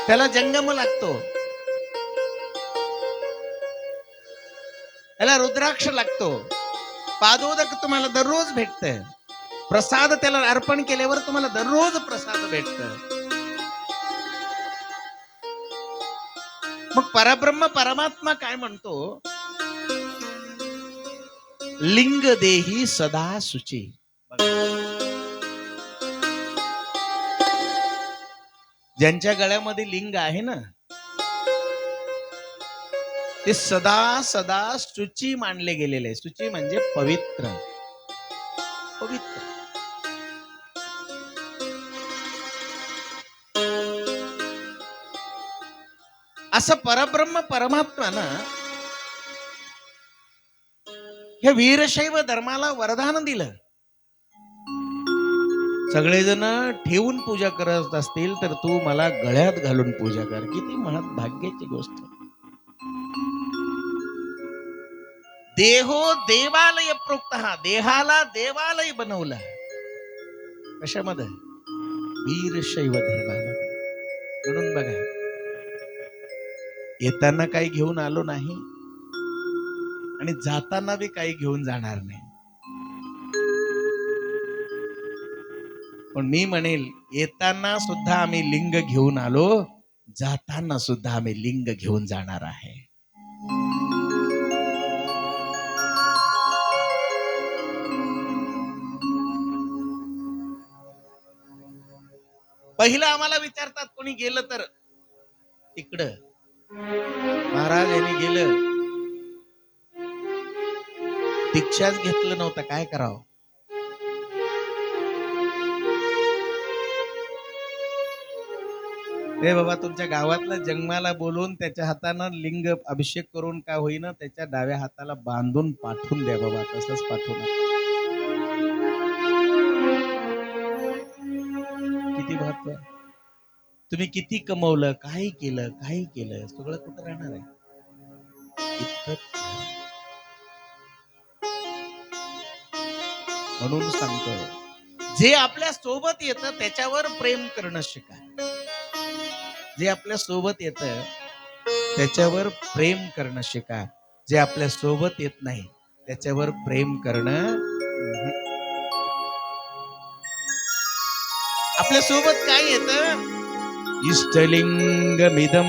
त्याला जंगम लागतो, त्याला रुद्राक्ष लागतो, पादोदक तुम्हाला दररोज भेटत, प्रसाद त्याला अर्पण केल्यावर तुम्हाला दररोज प्रसाद भेटत. मग परब्रह्म परमात्मा काय म्हणतो? लिंग देही सदा सुची. ज्यांच्या गळ्यामध्ये लिंग आहे ना, ते सदा सदा शुची मानले गेलेले. शुची म्हणजे पवित्र, पवित्र. असं परब्रह्म परमात्म्यानं हे वीरशैव धर्माला वरदान दिलं. सगळेजण ठेवून पूजा करत असतील तर तू मला गळ्यात घालून पूजा कर. किती महत् भाग्याची गोष्ट. देहो देवालय प्रोक्त, देहाला देवालय बनवला. कशामध्ये? वीरशैव धर्मामध्ये. म्हणून बघा, येताना काही घेऊन आलो नाही आणि जाताना बी काही घेऊन जाणार नाही. पण मी म्हणेल, येताना सुद्धा आम्ही लिंग घेऊन आलो, जाताना सुद्धा आम्ही लिंग घेऊन जाणार आहे. पहिलं आम्हाला विचारतात, कोणी गेलं तर तिकडं महाराज यांनी गेलं, दीक्षाच घेतलं नव्हतं, काय करावं? रे बाबा, तुमच्या गावातला जन्माला बोलून त्याच्या हातानं लिंग अभिषेक करून काय होईना, त्याच्या डाव्या हाताला बांधून पाठवून द्या बाबा, तसंच पाठवून. किती महत्व आहे. तुम्ही किती कमवलं, काही केलं सगळं कुठं राहणार आहे? इतकंच. म्हणून सांगतोय, जे आपल्या सोबत येतं त्याच्यावर प्रेम करणं शिका. जे आपल्या सोबत येतं त्याच्यावर प्रेम करणं शिका. जे आपल्या सोबत येत नाही त्याच्यावर प्रेम करणं. आपल्या सोबत काय येतं? इष्टलिंगमिदं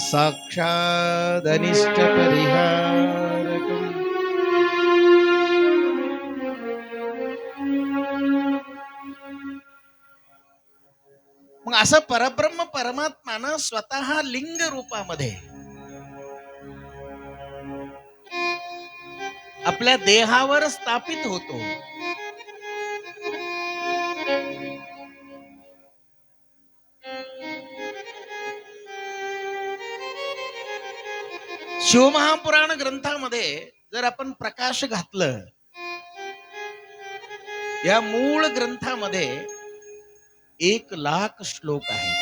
साक्षात् अनिष्ट परिहारकम्. मग असं परब्रह्म परमात्मानं स्वतः लिंग रूपामध्ये आपल्या देहावर स्थापित होतो. शिवमहापुराण ग्रंथामध्ये जर आपण प्रकाश घातलं, या मूळ ग्रंथामध्ये 1,00,000 श्लोक आहेत.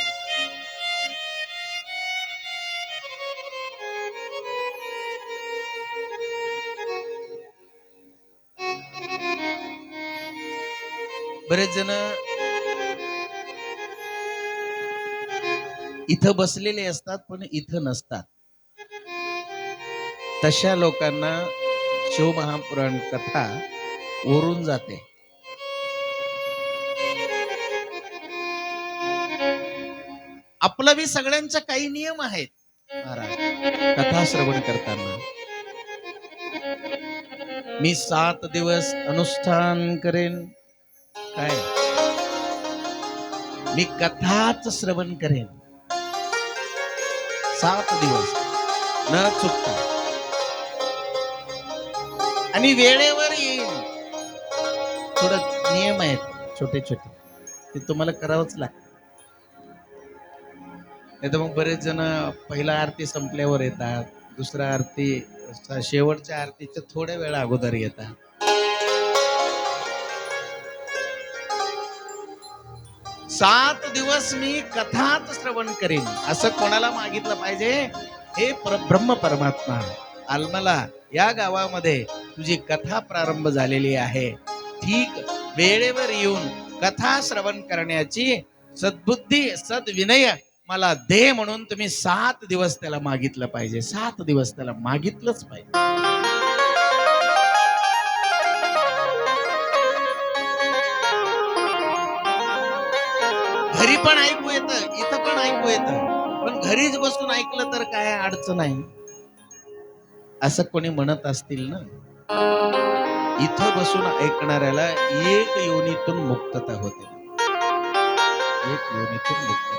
बरेच जण इथं बसलेले असतात पण इथं नसतात. तशा लोकांना शिवमहापुराण कथा ओरून जाते. आपलं बी सगळ्यांच्या काही नियम आहेत महाराज. कथा श्रवण करताना मी 7 दिवस अनुष्ठान करेन, काय मी कथाच श्रवण करेन 7 दिवस न चुकता, आणि वेळेवर येईल. थोडं नियम आहेत छोटे छोटे, ते तुम्हाला करावंच लागतं. नाही तर मग बरेच जण पहिला आरती संपल्यावर येतात, दुसरा आरती शेवटच्या आरतीच्या थोड्या वेळा अगोदर येतात. सात दिवस मी कथाच श्रवण करेन असं कोणाला मागितलं पाहिजे? हे ब्रह्म परमात्मा, आलमला या गावामध्ये तुझी कथा प्रारंभ झालेली आहे. ठीक वेळेवर येऊन कथा श्रवण करण्याची सद्बुद्धी सद्विनय मला दे, म्हणून तुम्ही 7 दिवस त्याला मागितलं पाहिजे. 7 दिवस त्याला मागितलंच पाहिजे. घरी पण ऐकू येतं, इथं पण ऐकू येतं, पण घरीच बसून ऐकलं तर काय अडचण आहे असं कोणी म्हणत असतील ना. इथं बसून ऐकणाऱ्याला 1 योनीतून मुक्तता होते. 1 योनीतून मुक्तता.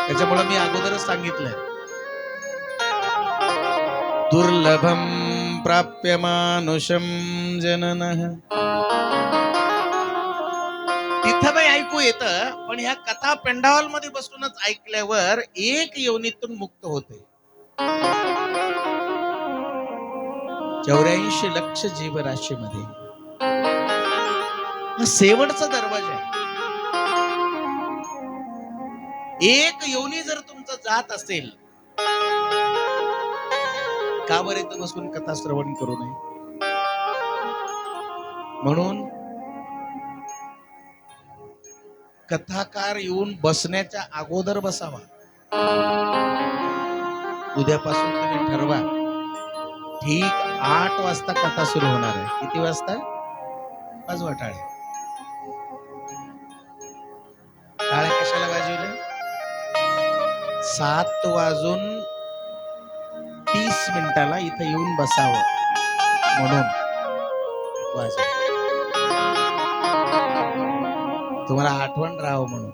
त्याच्यामुळे मी अगोदरच सांगितलंय, दुर्लभम प्राप्य मानुषम जननः. तिथं बाई ऐकू येतं, पण ह्या कथा पेंडावल मध्ये बसूनच ऐकल्यावर 1 योनीतून मुक्त होते. 84 लक्ष जीवराशीमध्ये हा शेवटचा दरवाजा आहे. 1 योनी जर तुमचं जात असेल, का बरं इथं बसून कथा श्रवण करू नये? म्हणून कथाकार येऊन बसण्याच्या अगोदर बसावा. उद्यापासून तुम्ही ठरवा, ठीक 8 वाजता कथा सुरू होणार आहे. किती वाजता? 5 वाटाळे. टाळ्या कशाला वाजवल्या? 7 वाजून 30 मिनिटाला इथं येऊन बसावं म्हणून वाजव. तुम्हाला आठवण राहावं म्हणून.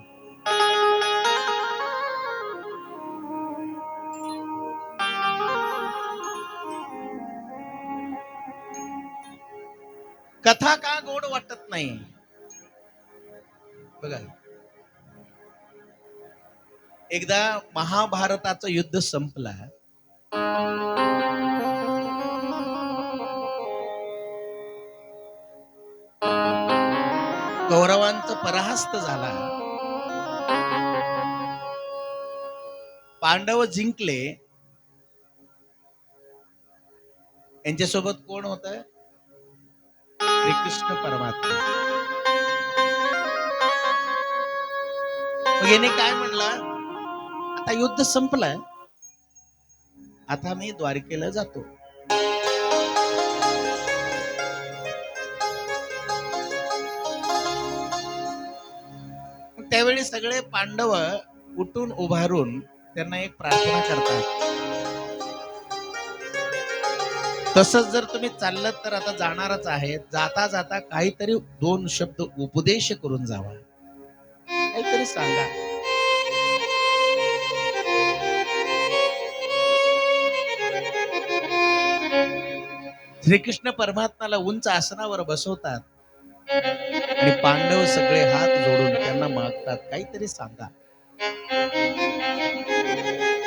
कथा का गोड वाटत नाही? बघा, एकदा महाभारताचं युद्ध संपला. कौरवांचा पराहस्त झाला, पांडव जिंकले. यांच्यासोबत कोण होत? श्रीकृष्ण परमात्मा. मग याने काय म्हणलं, आता युद्ध संपलं, आता मी द्वारकेला जातो. त्यावेळी सगळे पांडव उठून उभारून त्यांना एक प्रार्थना करतात. तसंच जर तुम्ही चाललं तर आता जाणारच आहे, जाता जाता काहीतरी 2 शब्द उपदेश करून जावा, काहीतरी सांगा. श्रीकृष्ण परमात्म्याला उंच आसनावर बसवतात आणि पांडव सगळे हात जोडून त्यांना मागतात, काहीतरी सांगा.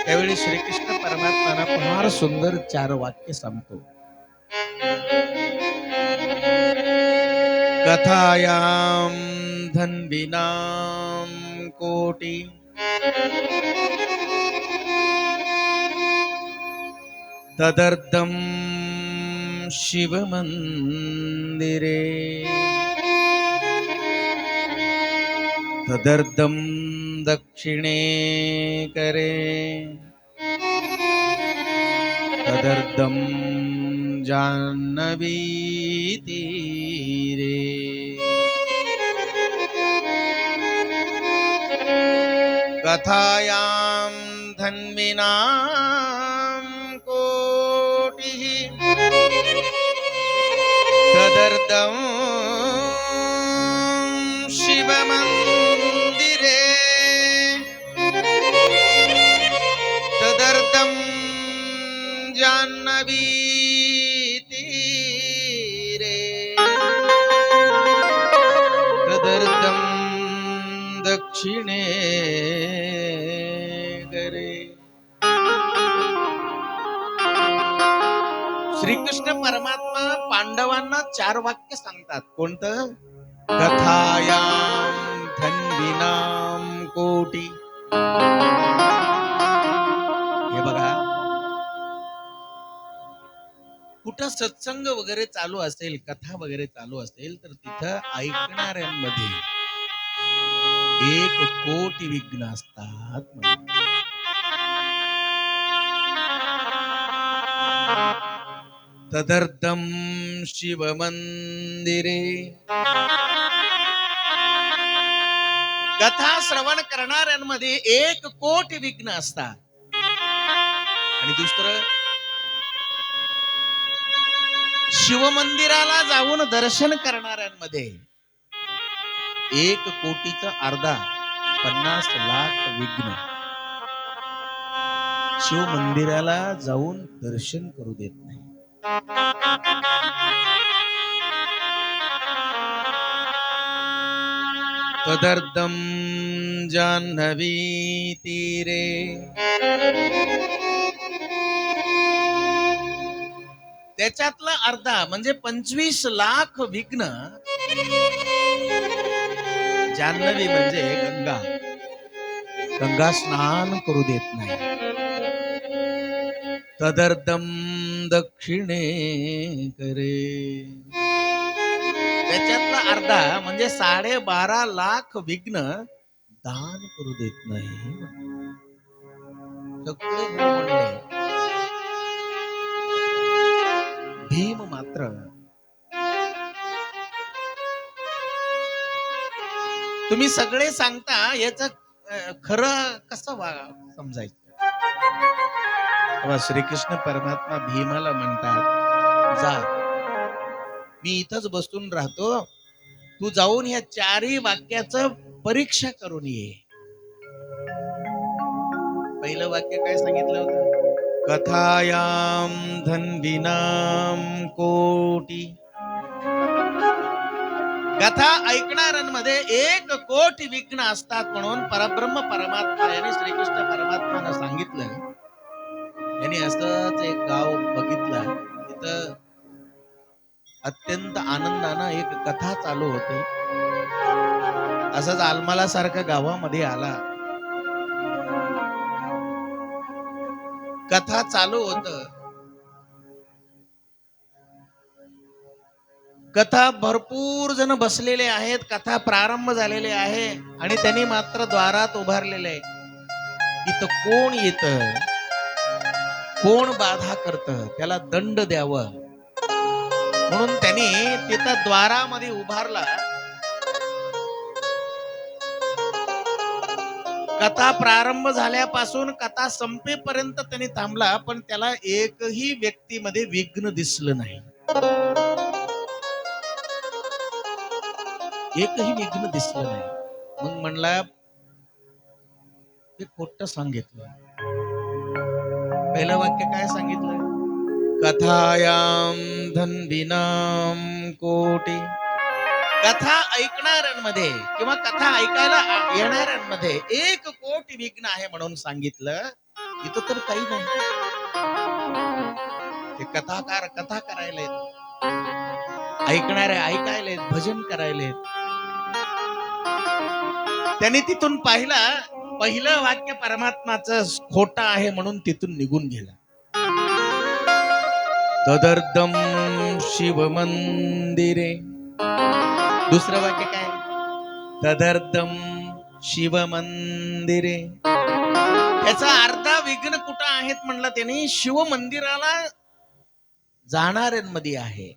त्यावेळी श्रीकृष्ण परमात्म्याला फार सुंदर 4 वाक्य सांगतो. कथायां धन्विनां कोटि तदर्थं शिवमन्दिरे तदर्थं दक्षिणे करे तदर्थं जाह्नवी तीरे. कथायां धन्विनां कोटिः तदर्थं शिवमन्दिरे तदर्थं जाह्नवी तीरे तदर्थं दक्षिणे करे. श्रीकृष्ण परमात्मा पांडवांना 4 वाक्य सांगतात. कोणतं? कथायां धन्विनां कोटि. हे बघा, कुठं सत्संग वगैरे चालू असेल, कथा वगैरे चालू असेल, तर तिथं ऐकणाऱ्यांमध्ये 1 कोटी विघ्न असतात. तदर्थं शिवमंदिरे. कथा श्रवण करणाऱ्यांमध्ये 1 कोटी विघ्न असतात. आणि दुसरं, शिवमंदिराला जाऊन दर्शन करणाऱ्यांमध्ये 1 कोटीचा अर्धा 50 लाख विघ्न शिवमंदिराला जाऊन दर्शन करू देत नाही. तदर्थं जाह्नवी तीरे. त्याच्यातला अर्धा म्हणजे 25 लाख विघ्न जान्हवी म्हणजे गंगा स्नान करू देत नाही. तदर्थं दक्षिणे करे. त्याच्यातला अर्धा म्हणजे 12.5 लाख विघ्न दान करू देत नाही. सगळे म्हणले, भीम मात्र तुम्ही सगळे सांगता, याच खरं कसं समजायचं? श्रीकृष्ण परमात्मा भीमाला म्हणतात, जा, मी इथंच बसून राहतो, तू जाऊन या 4ही वाक्याचं परीक्षा करून ये. पहिलं वाक्य काय सांगितलं होतं? कथायां धन्विनां कोटि. कथा ऐकणाऱ्यांमध्ये 1 कोटी विघ्न असतात म्हणून परब्रह्म परमात्मा यांनी श्रीकृष्ण परमात्म्यानं सांगितलं. यांनी असंच एक गाव बघितलं, तिथं अत्यंत आनंदानं एक कथा चालू होते. असंच आलमाला सारख्या गावामध्ये आला. कथा चालू होत. कथा भरपूर जण बसलेले आहेत. कथा प्रारंभ झालेले आहे आणि त्यांनी मात्र द्वारात उभारलेले. इथं कोण येत, कोण बाधा करत, त्याला दंड द्यावं म्हणून त्यांनी तिथं द्वारामध्ये उभारला. कथा प्रारंभ झाल्यापासून कथा संपेपर्यंत त्यांनी थांबला, पण त्याला एकही व्यक्तीमध्ये विघ्न दिसलं नाही. एकही विघ्न दिसलं नाही. मग म्हणला ते खोटं सांगितलं. पहिलं वाक्य काय सांगितलं? कथायाम धन्विनाम कोटी. कथा ऐकणाऱ्यांमध्ये किंवा कथा ऐकायला येणाऱ्यांमध्ये 1 कोटी विघ्न आहे म्हणून सांगितलं. इथं तर काही नाही. ते कथाकार कथा करायला आहेत, ऐकणारे ऐकायला आहेत, भजन करायला आहेत. त्यांनी तिथून पहिलं वाक्य परमात्माचं खोटं आहे म्हणून तिथून निघून गेला. तदर्थम शिव मंदिरे. दुसरं वाक्य काय? तदर्थम शिव मंदिरे. याचा अर्धा विघ्न कुठं आहेत म्हणलं त्याने? शिव मंदिराला जाणाऱ्यांमध्ये आहे.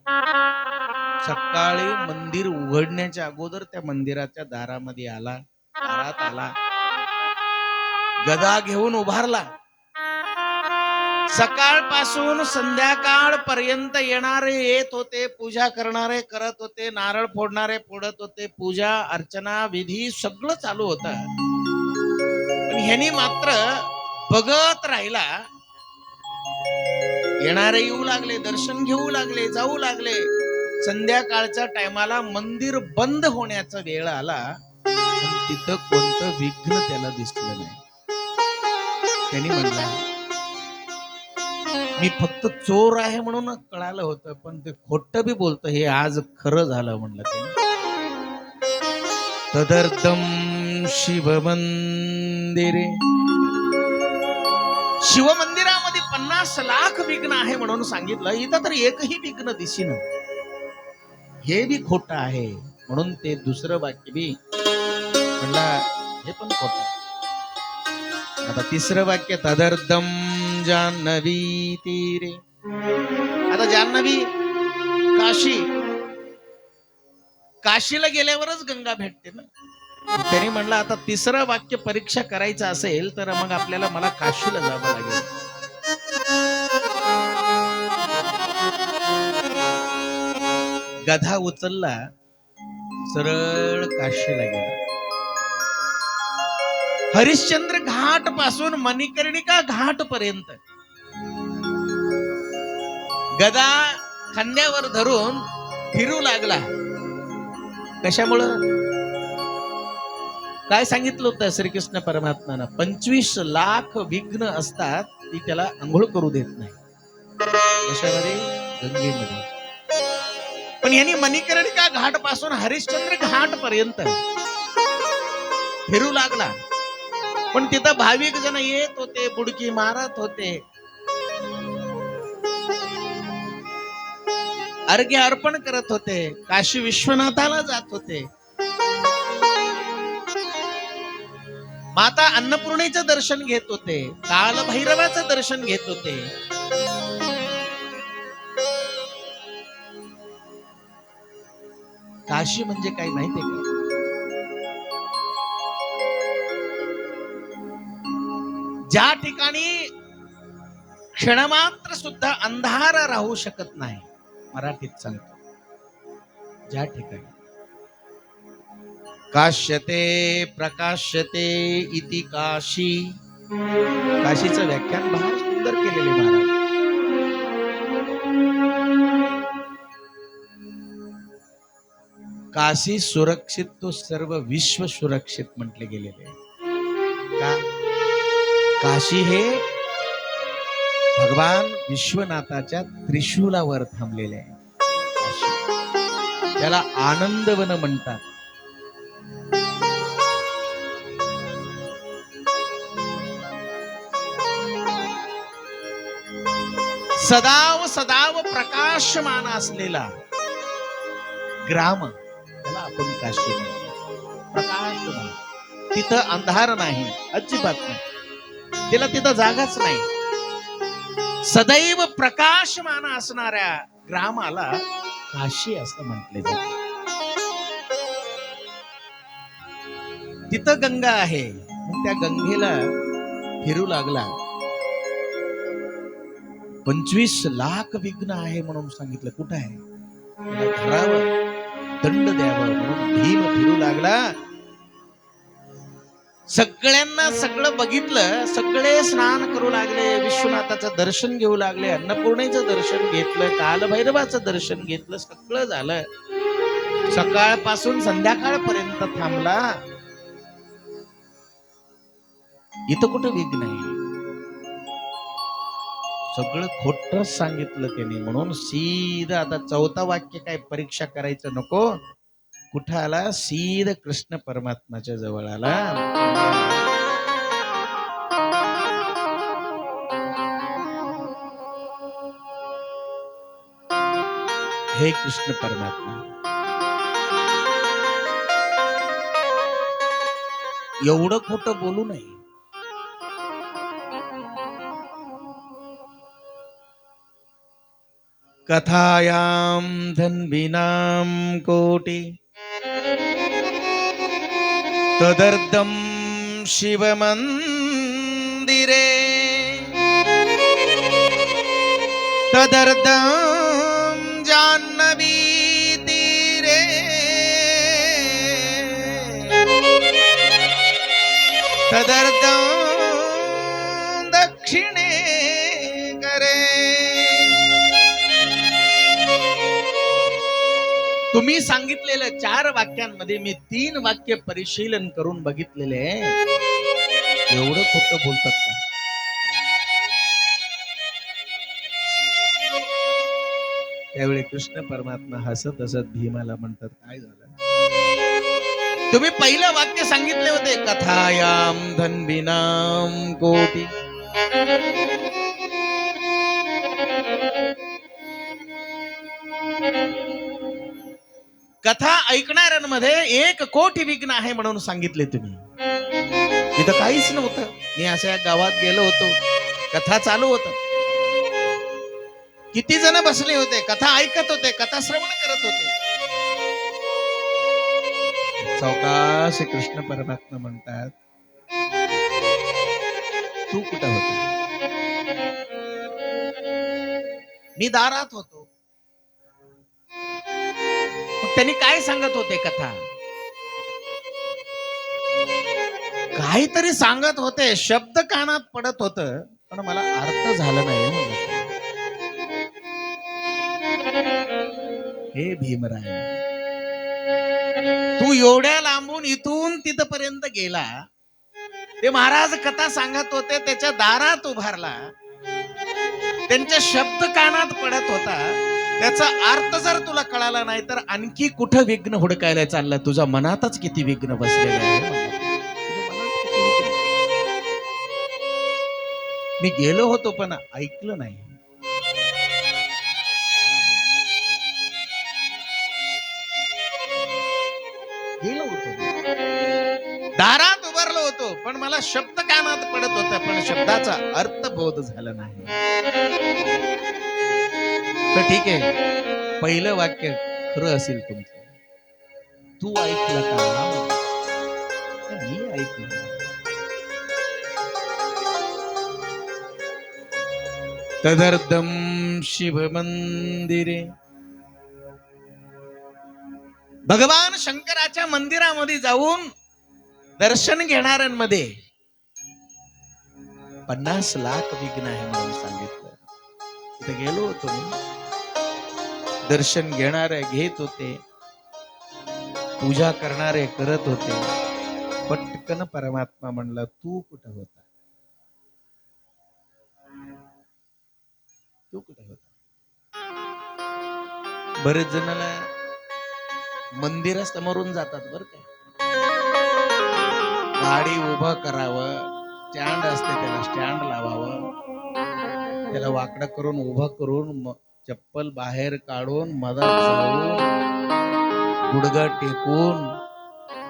सकाळी मंदिर उघडण्याच्या अगोदर त्या मंदिराच्या दारामध्ये आला, दारात आला, गदा घेऊन उभारला. सकाळपासून संध्याकाळ पर्यंत येणारे येत होते, पूजा करणारे करत होते, नारळ फोडणारे फोडत होते, पूजा अर्चना विधी सगळं चालू होत. पण ह्यानी मात्र बघत राहिला. येणारे येऊ लागले, दर्शन घेऊ लागले, जाऊ लागले. संध्याकाळच्या टायमाला मंदिर बंद होण्याचा वेळ आला, पण तिथं कोणतं विघ्न त्याला दिसलं नाही. त्यांनी म्हणला मी फक्त चोर आहे म्हणून कळालं होतं, पण ते खोटं बी बोलतं हे आज खरं झालं म्हणलं त्याने. तदर्थम शिव मंदिरे. शिव मंदिरामध्ये 50 लाख विघ्न आहे म्हणून सांगितलं. इथं तर एकही विघ्न दिसेन. हे बी खोटं आहे म्हणून ते दुसरं वाक्य बी म्हणला हे पण खोटं. आता तिसरं वाक्य तदर्थम जान्हवी तीरे. आता जान्हवी काशीला गेल्यावरच गंगा भेटते ना. त्यांनी म्हणलं आता तिसरं वाक्य परीक्षा करायचं असेल तर मग आपल्याला मला काशीला जावं लागेल. गधा उचलला, सरळ काशीला गेला. हरिश्चंद्र घाट पासून मणिकर्णिका घाट पर्यंत गदा खांद्यावर धरून फिरू लागला. कशामुळं? काय सांगितलं होतं श्रीकृष्ण परमात्मानं? 25 लाख विघ्न असतात, ती त्याला अंघोळ करू देत नाही. कशामध्ये? गंगेमध्ये. पण यांनी मणिकर्णिका घाट पासून हरिश्चंद्र घाट पर्यंत फिरू लागला. पण तिथं भाविक जण येत होते, बुडकी मारत होते, अर्घ्य अर्पण करत होते, काशी विश्वनाथाला जात होते. माता अन्नपूर्णेचं दर्शन घेत होते, कालभैरवाचं दर्शन घेत होते. काशी म्हणजे काय माहितीये का? ज्या ठिकाणी क्षणमात्र सुद्धा अंधार राहू शकत नाही. मराठीत सांगतो, ज्या ठिकाणी काश्यते प्रकाश्यते इति काशी. काशीचं व्याख्यान फार सुंदर केलेले महाराज. काशी सुरक्षित तो सर्व विश्व सुरक्षित म्हटले गेलेले. का? काशी हे भगवान विश्वनाथाच्या त्रिशूलावर थांबलेले आहे. काशी त्याला आनंदवन म्हणतात. सदाव सदाव प्रकाशमान असलेला ग्राम त्याला आपण काशी म्हणतो. प्रकाशमान, तिथं अंधार नाही, अजिबात नाही, तिला तिथं जागाच नाही. सदैव प्रकाशमान असणाऱ्या ग्रामाला काशी असं म्हटले जाते. तिथं गंगा आहे. मग त्या गंगेला फिरू लागला. 25 लाख विघ्न आहे म्हणून सांगितलं. कुठं आहे? त्याला धरावं, दंड द्यावं म्हणून भीम फिरू लागला. सगळ्यांना सगळं बघितलं, सगळे स्नान करू लागले, विश्वनाथाचं दर्शन घेऊ लागले, अन्नपूर्णेचं दर्शन घेतलं, कालभैरवाचं दर्शन घेतलं, सगळं झालं. सकाळपासून संध्याकाळपर्यंत थांबला. इथं कुठं विघ्न आहे? सगळं खोटच सांगितलं त्याने. म्हणून सीधा आता 4थं वाक्य काय परीक्षा करायचं नको. कुठं आला? सीध कृष्ण परमात्माच्या जवळ आला. हे कृष्ण परमात्मा, एवढं खोटं बोलू नये. कथायां धन्विनां कोटि तदर्थं शिवमन्दिरे तदर्थं जाह्नवी तीरे तदर्थं दक्षिणे करे. तुम्ही सांगितलेल्या 4 वाक्यांमध्ये मी 3 वाक्य परिशीलन करून बघितलेले. एवढं खोटं बोलतात का? त्यावेळी कृष्ण परमात्मा हसत हसत भीमाला म्हणतात, काय झालं? तुम्ही पहिलं वाक्य सांगितले होते, कथायाम धन्विनाम कोटी. कथा ऐकणाऱ्यांमध्ये 1 कोटी विघ्न आहे म्हणून सांगितले तुम्ही. तिथं काहीच नव्हतं. मी अशा गावात गेलो होतो, कथा चालू होत, किती जण बसले होते, कथा ऐकत होते, कथा श्रवण करत होते. सावकाश कृष्ण परमात्मा म्हणतात, तू कुठं होता? मी दारात होतो. त्यांनी काय सांगत होते? कथा काहीतरी सांगत होते, शब्द कानात पडत होत, पण मला अर्थ झाला नाही म्हणलं. हे भीमराय, तू एवढ्या लांबून इथून तिथपर्यंत गेला. ते महाराज कथा सांगत होते, त्याच्या दारात उभारला, त्यांचे शब्द कानात पडत होता, त्याचा अर्थ जर तुला कळाला नाही तर आणखी कुठं विघ्न हुडकायला चालला? तुझ्या मनातच किती विघ्न बसलेले आहे. मी गेलो होतो पण ऐकलं नाही. गेलो होतो, दारात उभारलो होतो, पण मला शब्द कानात पडत होता, पण शब्दाचा अर्थ बोध झाला नाही. तर ठीक आहे, पहिलं वाक्य खरं असेल तुमचं. तू ऐकलं का? मी ऐकलं. तदर्थं शिव मंदिरे, भगवान शंकराच्या मंदिरामध्ये जाऊन दर्शन घेणाऱ्यांमध्ये 50 लाख विघ्न आहे म्हणून सांगितलं. तिथे गेलो होतो मी, दर्शन घेणारे घेत होते, पूजा करणारे करत होते. पटकन परमात्मा म्हणला, तू कुठं होता? तू कुठं होता? बरेच जणाला मंदिरासमोरून जातात बरं का. गाडी उभं करावं, स्टँड असते त्याला स्टँड लावावं, त्याला वाकडं करून उभं करून चप्पल बाहेर काढून मधात जाऊन गुडघा टेकून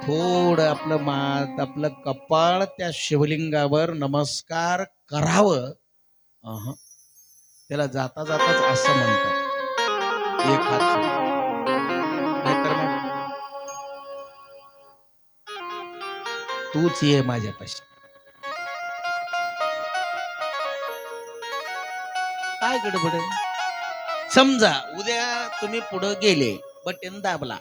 थोडं आपलं कपाळ त्या शिवलिंगावर नमस्कार करावं. त्याला जाता जाताच असं म्हणतात, एक हात सोड. नाहीतर मग तूच ये माझ्यापाशी. काय गडबड आहे? समजा उद्या तुम्ही पुढे गेले, बटन दाबला,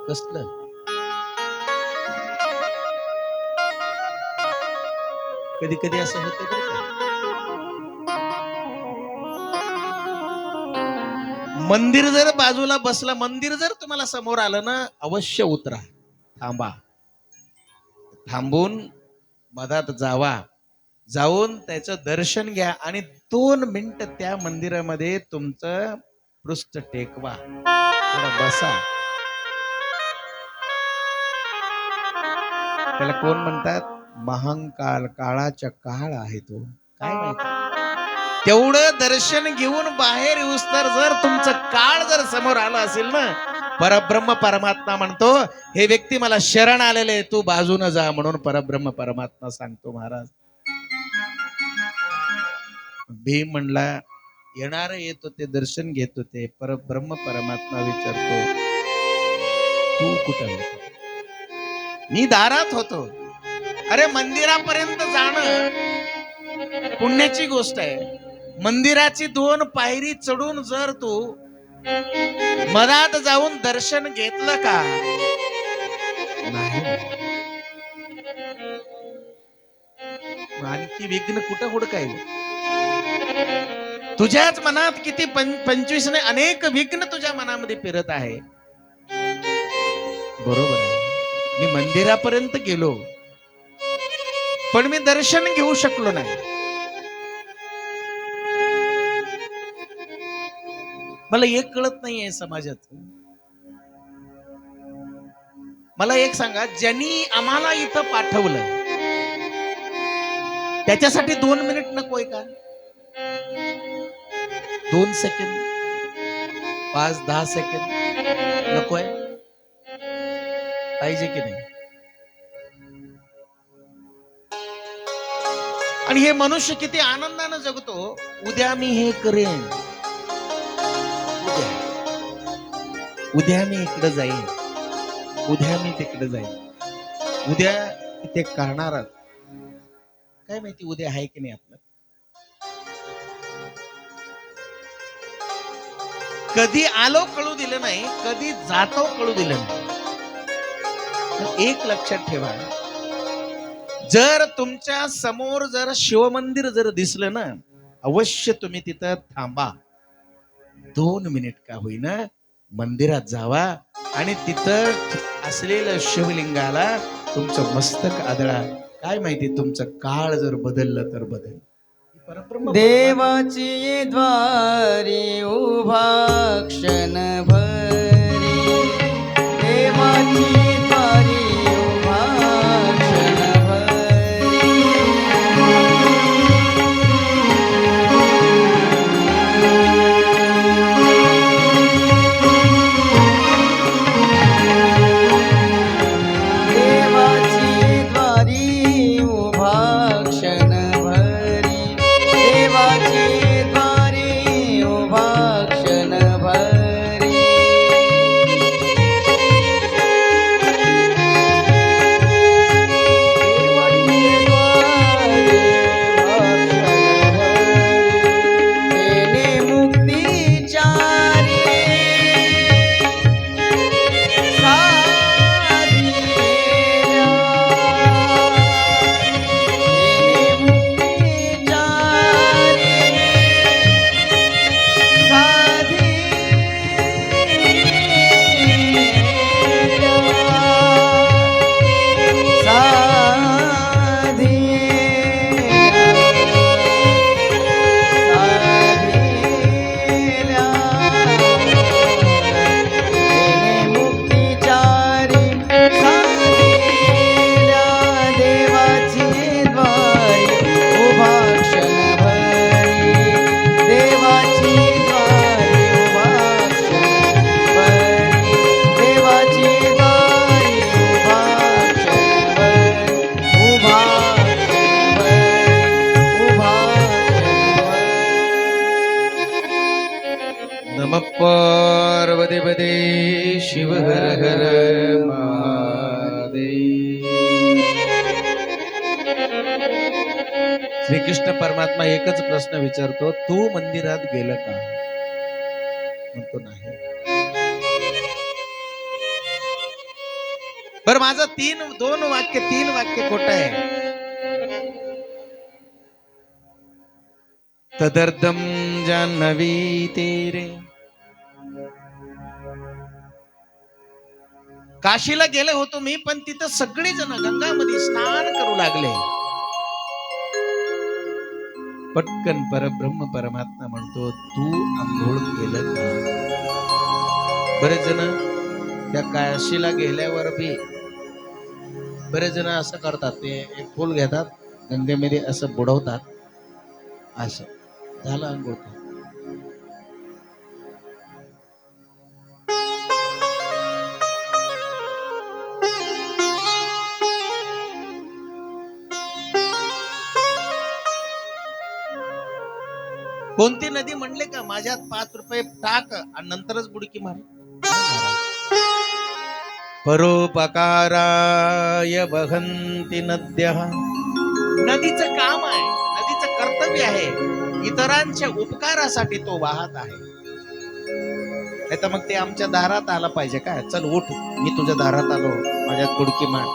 कसलं कधी कधी असं होतं बरं का. मंदिर जर बाजूला बसलं, मंदिर जर तुम्हाला समोर आलं ना, अवश्य उतरा, थांबा, थांबून मधात जावा, जाऊन त्याचं दर्शन घ्या आणि 2 मिनिटं त्या मंदिरामध्ये तुमचं पृष्ठ टेकवा, बसा. त्याला कोण म्हणतात? महाकाल, काळाच्या काळ आहे तो. काय माहिती, तेवढं दर्शन घेऊन बाहेर येऊस तर जर तुमचं काळ जर समोर आलं असेल ना, परब्रह्म परमात्मा म्हणतो, हे व्यक्ती मला शरण आलेले, तू बाजून जा, म्हणून परब्रह्म परमात्मा सांगतो महाराज. भीम म्हणला, येणार येत होते, दर्शन घेत होते, परब्रह्म परमात्मा विचारतो, तू कुठं होता? मी दारात होतो. अरे मंदिरापर्यंत जाणं पुण्याची गोष्ट आहे. मंदिराची 2 पायरी चढून जर तू मधात जाऊन दर्शन घेतलं का? नाही. आणखी विघ्न कुठं हुडकायला? तुझ्याच मनात किती 25 ने अनेक विघ्न तुझ्या मनामध्ये फिरत आहे. बरोबर आहे, मी मंदिरापर्यंत गेलो पण मी दर्शन घेऊ शकलो नाही. मला एक कळत नाहीये समाजाचं. मला एक सांगा, ज्यांनी आम्हाला इथं पाठवलं त्याच्यासाठी 2 मिनिट नकोय का? 2 सेकंद, 5-10 सेकंद नकोय? पाहिजे की नाही? आणि हे मनुष्य किती आनंदानं जगतो. उद्या मी हे करेन, उद्या मी इकडे जाईन, उद्या मी तिकडे जाईन, उद्या ते करणार. काय माहिती उद्या आहे की नाही आपलं? कधी आलो कळू दिलं नाही, कधी जातो कळू दिलं नाही. एक लक्षात ठेवा, जर तुमच्या समोर जर शिवमंदिर जर दिसलं ना, अवश्य तुम्ही तिथं थांबा. 2 मिनिट का होईना मंदिरात जावा आणि तिथं असलेलं शिवलिंगाला तुमचं मस्तक आदळा. काय माहिती तुमचं काळ जर बदललं तर बदल. देवाची द्वारी उभा क्षण भरी, देवाची द्वारी उभा क्षण भरी. देवाची द्वारी उभा क्षण भरी, देवाची द्वारी उभा क्षण भरी. पार्वती पते शिव हर हर महादेव. श्रीकृष्ण परमात्मा एकच प्रश्न विचारतो, तू मंदिरात गेलं का? म्हणतो नाही. बर माझं तीन वाक्य खोट आहे. तदर्थम जान्हवी तेरे. काशीला गेले होतो मी, पण तिथं सगळे जण गंगामध्ये स्नान करू लागले. पटकन परब्रह्म परमात्मा म्हणतो, तू आंघोळ केलं का? बरेच जण त्या काशीला गेल्यावर बी बरेच जण असं करतात, ते एक फूल घेतात, गंगेमध्ये असं बुडवतात, असं झालं आंघोळ. कोणती नदी म्हणले का माझ्यात 5 रुपये टाक आणि नंतरच बुडकी मार? परोपकाराय वहन्ति नद्यः. नदीचं काम आहे, नदीचं कर्तव्य आहे, इतरांच्या उपकारासाठी तो वाहत आहे. नाही तर मग ते आमच्या दारात आला पाहिजे काय? चल उठ, मी तुझ्या दारात आलो, माझ्यात बुडकी मार.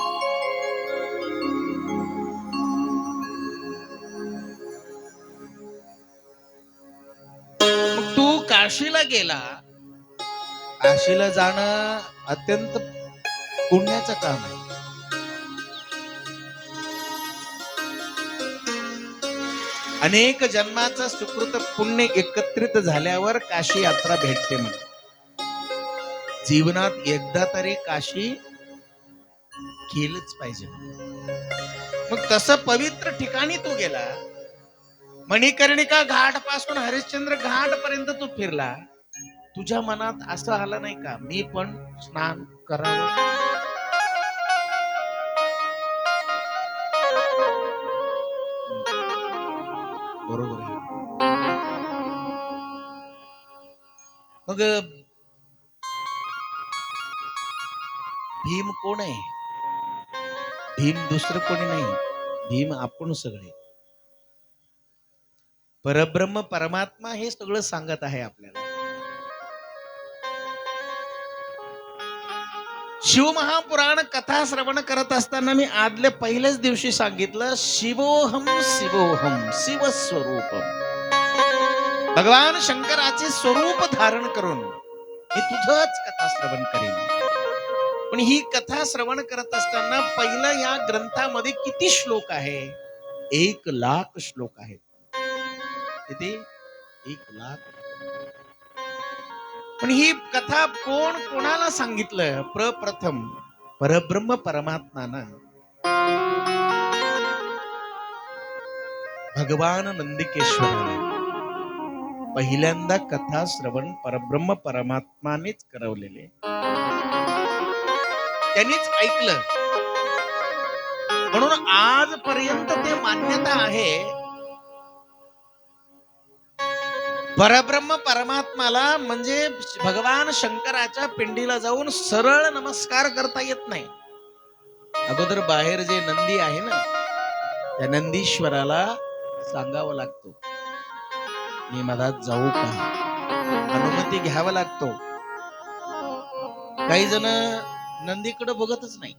मग तू काशीला गेला, काशीला जाणं अत्यंत पुण्याचं काम आहे. अनेक जन्माचं सुकृत पुण्य एकत्रित झाल्यावर काशी यात्रा भेटते. म्हणजे जीवनात एकदा तरी काशी केलंच पाहिजे. मग तसं पवित्र ठिकाणी तू गेला, मणिकर्णिका घाट पासून हरिश्चंद्र घाट पर्यंत तू फिरला. तुझ्या मनात असं आलं नाही का, मी पण स्नान करावं? बरोबर आहे. मग भीम कोण आहे? भीम दुसरं कोणी नाही, भीम आपण सगळे. परब्रह्म परमात्मा हे सगळं सांगत आहे आपल्याला. शिवमहापुराण कथा श्रवण करत असताना मी आदल्या पहिल्याच दिवशी सांगितलं, शिवोहम शिवोहम शिवस्वरूपम. भगवान शंकराचे स्वरूप धारण करून मी तुझंच कथा श्रवण करेन. पण ही कथा श्रवण करत असताना पहिलं या ग्रंथामध्ये किती श्लोक आहे? 1,00,000 श्लोक आहेत. किती? 1,00,000. पण ही कथा कोण कोणाला सांगितलं? प्रप्रथम परब्रह्म परमात्मानं भगवान नंदिकेश्वराला पहिल्यांदा कथा श्रवण परब्रह्म परमात्मानेच करवलेले, त्यांनीच ऐकलं. म्हणून आजपर्यंत ते मान्यता आहे, परब्रह्म परमात्माला म्हणजे भगवान शंकराच्या पिंडीला जाऊन सरळ नमस्कार करता येत नाही. अगोदर बाहेर जे नंदी आहे ना, त्या नंदीश्वराला सांगावं लागतो, मी मधात जाऊ का? अनुमती घ्यावा लागतो. काही जण नंदीकडे बघतच नाही.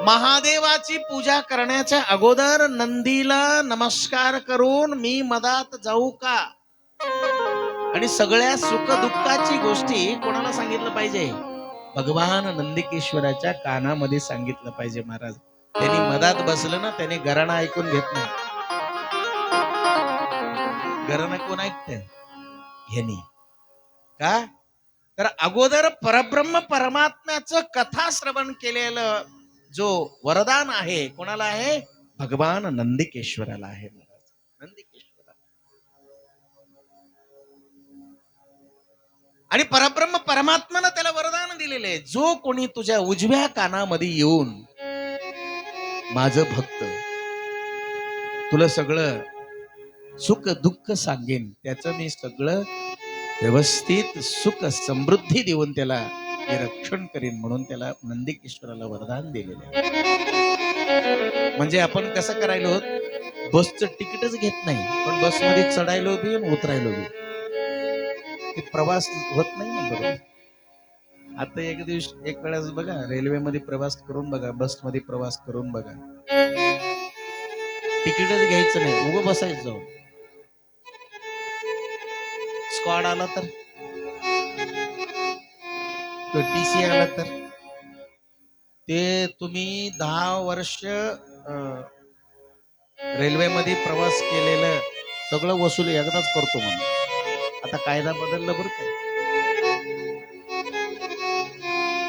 महादेवाची पूजा करण्याच्या अगोदर नंदीला नमस्कार करून मी मधात जाऊ का? आणि सगळ्या सुख दुःखाची गोष्टी कोणाला सांगितलं पाहिजे? भगवान नंदिकेश्वराच्या कानामध्ये सांगितलं पाहिजे. महाराज त्यांनी मधात बसलं ना, त्याने घराणं ऐकून घेत नाही. घराणं कोण ऐकतंय? ह्यानी का? तर अगोदर परब्रह्म परमात्म्याचं कथा श्रवण केलेलं जो वरदान आहे, कोणाला आहे? भगवान नंदिकेश्वराला आहे. महाराज नंदिकेश्वरा. आणि परब्रह्म परमात्म्यानं त्याला वरदान दिलेले, जो कोणी तुझ्या उजव्या कानामध्ये येऊन माझं भक्त तुला सगळं सुख दुःख सांगेन, त्याचं मी सगळं व्यवस्थित सुख समृद्धी देऊन त्याला हे रक्षण करीन, म्हणून त्याला नंदिकेश्वराला वरदान दिलेलं आहे. म्हणजे आपण कसं करायलो, बसचं तिकीटच घेत नाही, पण बसमध्ये चढायलो बी आणि उतरायलो बी, ते प्रवास होत नाही ना बरोबर. आता एक वेळेस बघा, रेल्वेमध्ये प्रवास करून बघा, बसमध्ये प्रवास करून बघा, तिकीटच घ्यायचं नाही, उगं बसायचं जाऊन. स्क्वॉड आला तर, टीसी आला तर, ते तुम्ही 10 वर्ष रेल्वेमध्ये प्रवास केलेलं सगळं वसूल एकदाच करतो म्हणून. आता कायदा बदलला बरं काय,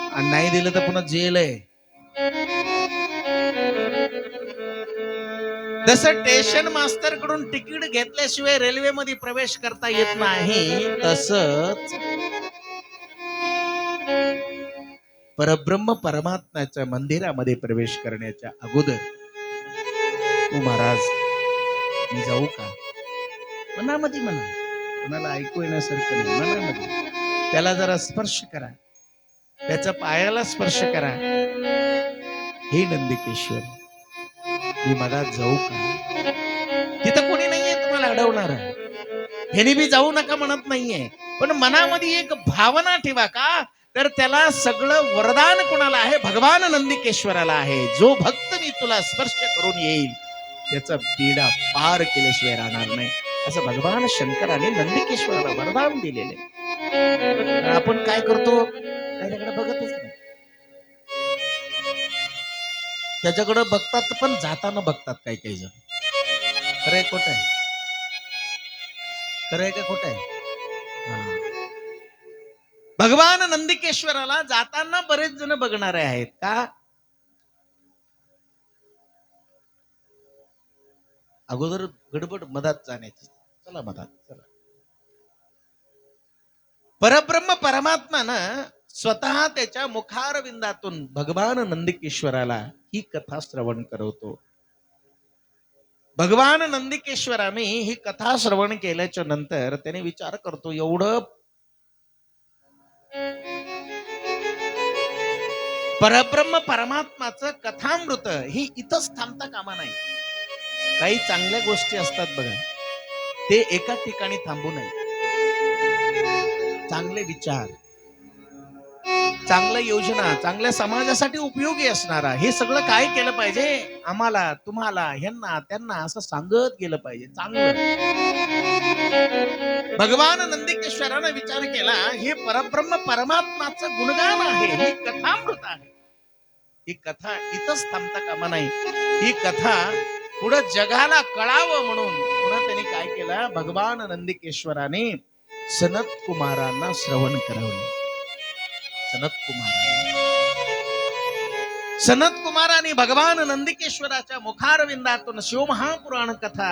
आणि नाही दिलं तर पुन्हा जेल आहे. जसं स्टेशन मास्तर कडून तिकीट घेतल्याशिवाय रेल्वेमध्ये प्रवेश करता येत नाही, तसंच परब्रह्म परमात्म्याच्या मंदिरामध्ये प्रवेश करण्याच्या अगोदर तू महाराज मी जाऊ का, मनामध्ये म्हणा, कोणाला ऐकू येण्यासारखं नाही, मनामध्ये त्याला जरा स्पर्श करा, त्याच्या पायाला स्पर्श करा. हे नंदिकेश्वर, मी मनात जाऊ का? तिथं कोणी नाहीये तुम्हाला अडवणार, ह्यानी बी जाऊ नका म्हणत नाहीये, पण मनामध्ये एक भावना ठेवा. का तर त्याला सगळं वरदान कोणाला आहे? भगवान नंदिकेश्वराला आहे. जो भक्त मी तुला स्पर्श करून येईल त्याचा पीडा पार केल्याशिवाय राहणार नाही, असं भगवान शंकराने नंदिकेश्वराला वरदान दिलेले. आपण काय करतो, त्याच्याकडे बघतच नाही. त्याच्याकडे बघतात पण जाताना बघतात काही काही जण. खरंय खोटं आहे? खरंय का खोटं आहे? भगवान नंदिकेश्वराला जाताना बरेच जण बघणारे आहेत. का? अगोदर गडबड मधात जाण्याची, चला मधात चला. परब्रह्म परमात्मानं स्वतः त्याच्या मुखारविंदातून भगवान नंदिकेश्वराला ही कथा श्रवण करवतो. भगवान नंदिकेश्वराने ही कथा श्रवण केल्याच्या नंतर त्याने विचार करतो, एवढं परब्रह्म परमात्माचं कथामृत ही इथंच थांबता कामा नाही. काही चांगल्या गोष्टी असतात बघा, ते एका ठिकाणी थांबू नये. चांगले विचार, चांगल्या योजना, चांगल्या समाजासाठी उपयोगी असणारा, हे सगळं काय केलं पाहिजे? आम्हाला, तुम्हाला, ह्यांना त्यांना असं सांगत गेलं पाहिजे चांगलं. भगवान नंदिकेश्वराने विचार केला, हे परब्रह्म परमात्माचं गुणगान आहे, ही कथामृत आहे, ही कथा इथंच थांबता कामा नाही. ही कथा पुढे जगाला कळावं म्हणून पुन्हा त्यांनी काय केलं, भगवान नंदिकेश्वराने सनत कुमारांना श्रवण करवलं. सनत कुमारांनी भगवान नंदिकेश्वराच्या मुखारविंदातून शिवमहापुराण कथा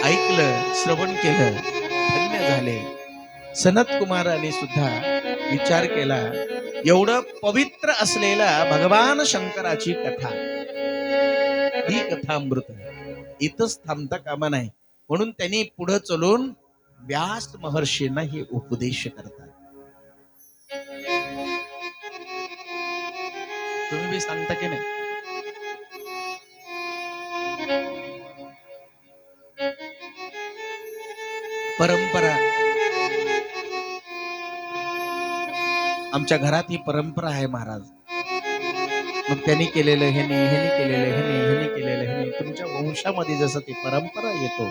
ऐकलं, श्रवण केलं, धन्य झाले. सनत कुमारांनी सुद्धा विचार केला, एवढं पवित्र असलेला भगवान शंकराची कथा, ही कथा अमृत इथंच थांबता कामा नाही, म्हणून त्यांनी पुढे चलून व्यास महर्षींना हे उपदेश करतात. तुम्ही बी सांगता की नाही? परंपरा, आमच्या घरात ही परंपरा आहे महाराज. मग त्यांनी केलेलं ह्यानी, ह्यानी केलेलं ह्यानी, ह्यानी केलेलं ह्यानी, तुमच्या वंशामध्ये जसं ती परंपरा येतो,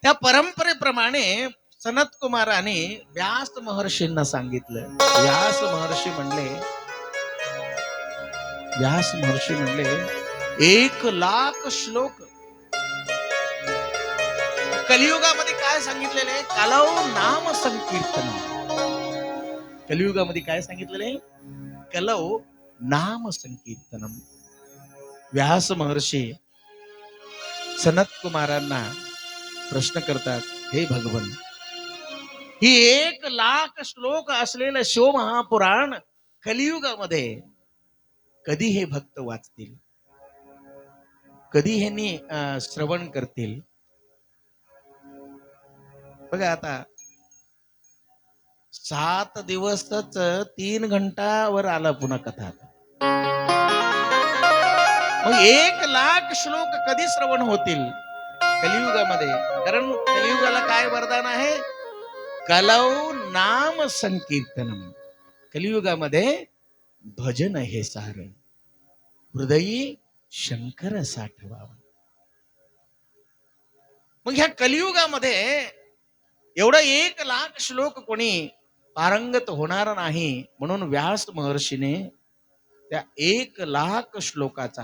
त्या परंपरेप्रमाणे सनत कुमाराने व्यास महर्षींना सांगितलं. व्यास महर्षी म्हणले 1,00,000 श्लोक कलियुगामध्ये काय सांगितलेले? कलौ नाम संकीर्तन. कलियुगामध्ये काय सांगितलेले? कलौ नाम संकीर्तनम. व्यास महर्षी सनत कुमारांना प्रश्न करतात, हे भगवन, ही 1,00,000 श्लोक असलेलं शिवमहापुराण कलियुगामध्ये कधी हे भक्त वाचतील? कधी ह्यांनी श्रवण करतील? बघा आता 7 दिवसच 3 घंटावर आला पुन्हा कथा. मग 1,00,000 श्लोक कधी श्रवण होतील कलियुगामध्ये? कारण कलियुगाला काय वरदान आहे? कलौ नाम संकीर्तनम. कलियुगामध्ये भजन हे सार, हृदयी शंकर साठवावा. मग ह्या कलियुगामध्ये एवढा 1,00,000 श्लोक कोणी पारंगत होणार नाही, म्हणून व्यास महर्षीने त्या 1,00,000 श्लोकाचा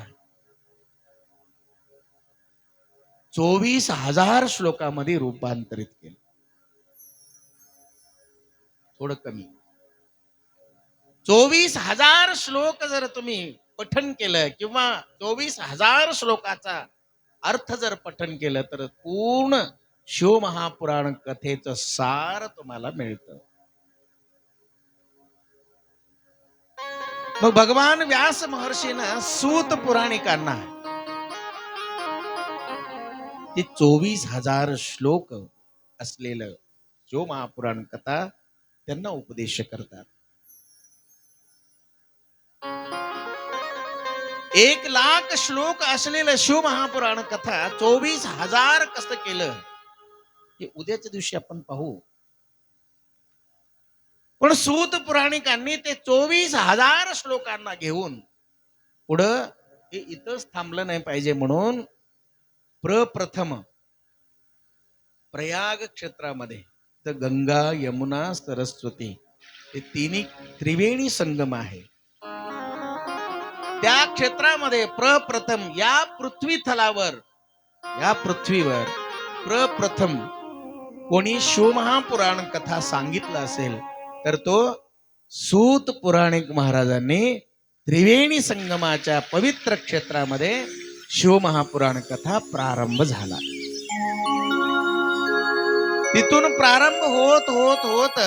24,000 श्लोकामध्ये रूपांतरित केलं. थोडं कमी. 24,000 श्लोक जर तुम्ही पठन केलं किंवा 24,000 श्लोकाचा अर्थ जर पठन केलं तर पूर्ण शिवमहापुराण कथेचं सार तुम्हाला मिळतं. मग भगवान व्यास महर्षीनं सूत पुराणिकांना ते 24,000 श्लोक असलेलं शिवमहापुराण कथा त्यांना उपदेश करतात. 1,00,000 श्लोक असलेलं शिवमहापुराण कथा 24,000 कसं केलं हे उद्याच्या दिवशी आपण पाहू. पण सूत पुराणिकांनी ते 24,000 श्लोकांना घेऊन पुढं हे इथंच थांबलं नाही पाहिजे म्हणून प्रप्रथम प्रयाग क्षेत्रामध्ये तर गंगा यमुना सरस्वती हे तिन्ही त्रिवेणी संगम आहे. त्या क्षेत्रामध्ये प्रप्रथम या पृथ्वीतलावर, या पृथ्वीवर प्रप्रथम कोणी शिवमहापुराण कथा सांगितलं असेल तर तो सूत पुराणिक महाराजांनी त्रिवेणी संगमाच्या पवित्र क्षेत्रामध्ये शिवमहापुराण कथा प्रारंभ झाला. तिथून प्रारंभ होत होत होत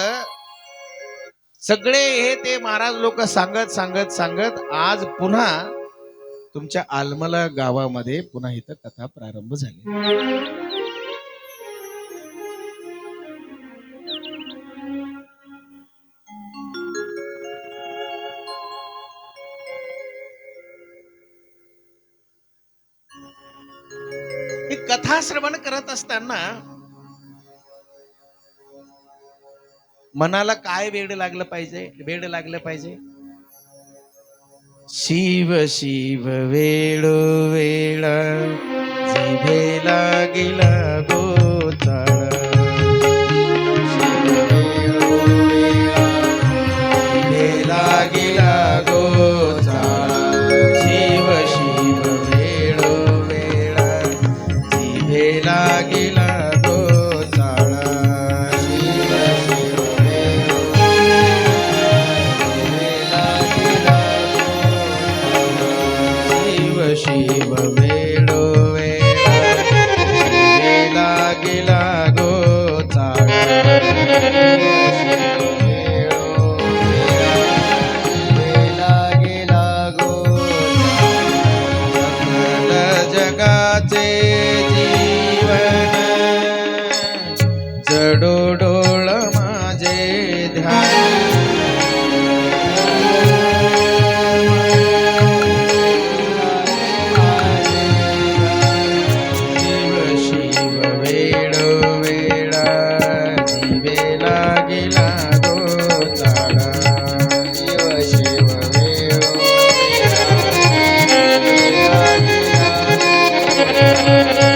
सगळे हे ते महाराज लोक सांगत सांगत सांगत आज पुन्हा तुमच्या आलमला गावामध्ये पुन्हा इथं कथा प्रारंभ झाली. ही कथा श्रवण करत असताना मनाला काय वेड लागलं पाहिजे? वेड लागलं पाहिजे शिव शिव वेळो वेळा जिभे लागिला गोचाळा. जिभे लागिला गोचाळा. शिव शिव वेळो वेळा जिभे लागिला शिव वेळो वेळा गेला गोचाळा. गेला गोचाळा. जगाचे जीवन जडोडोळ माझे ध्यान. Thank you.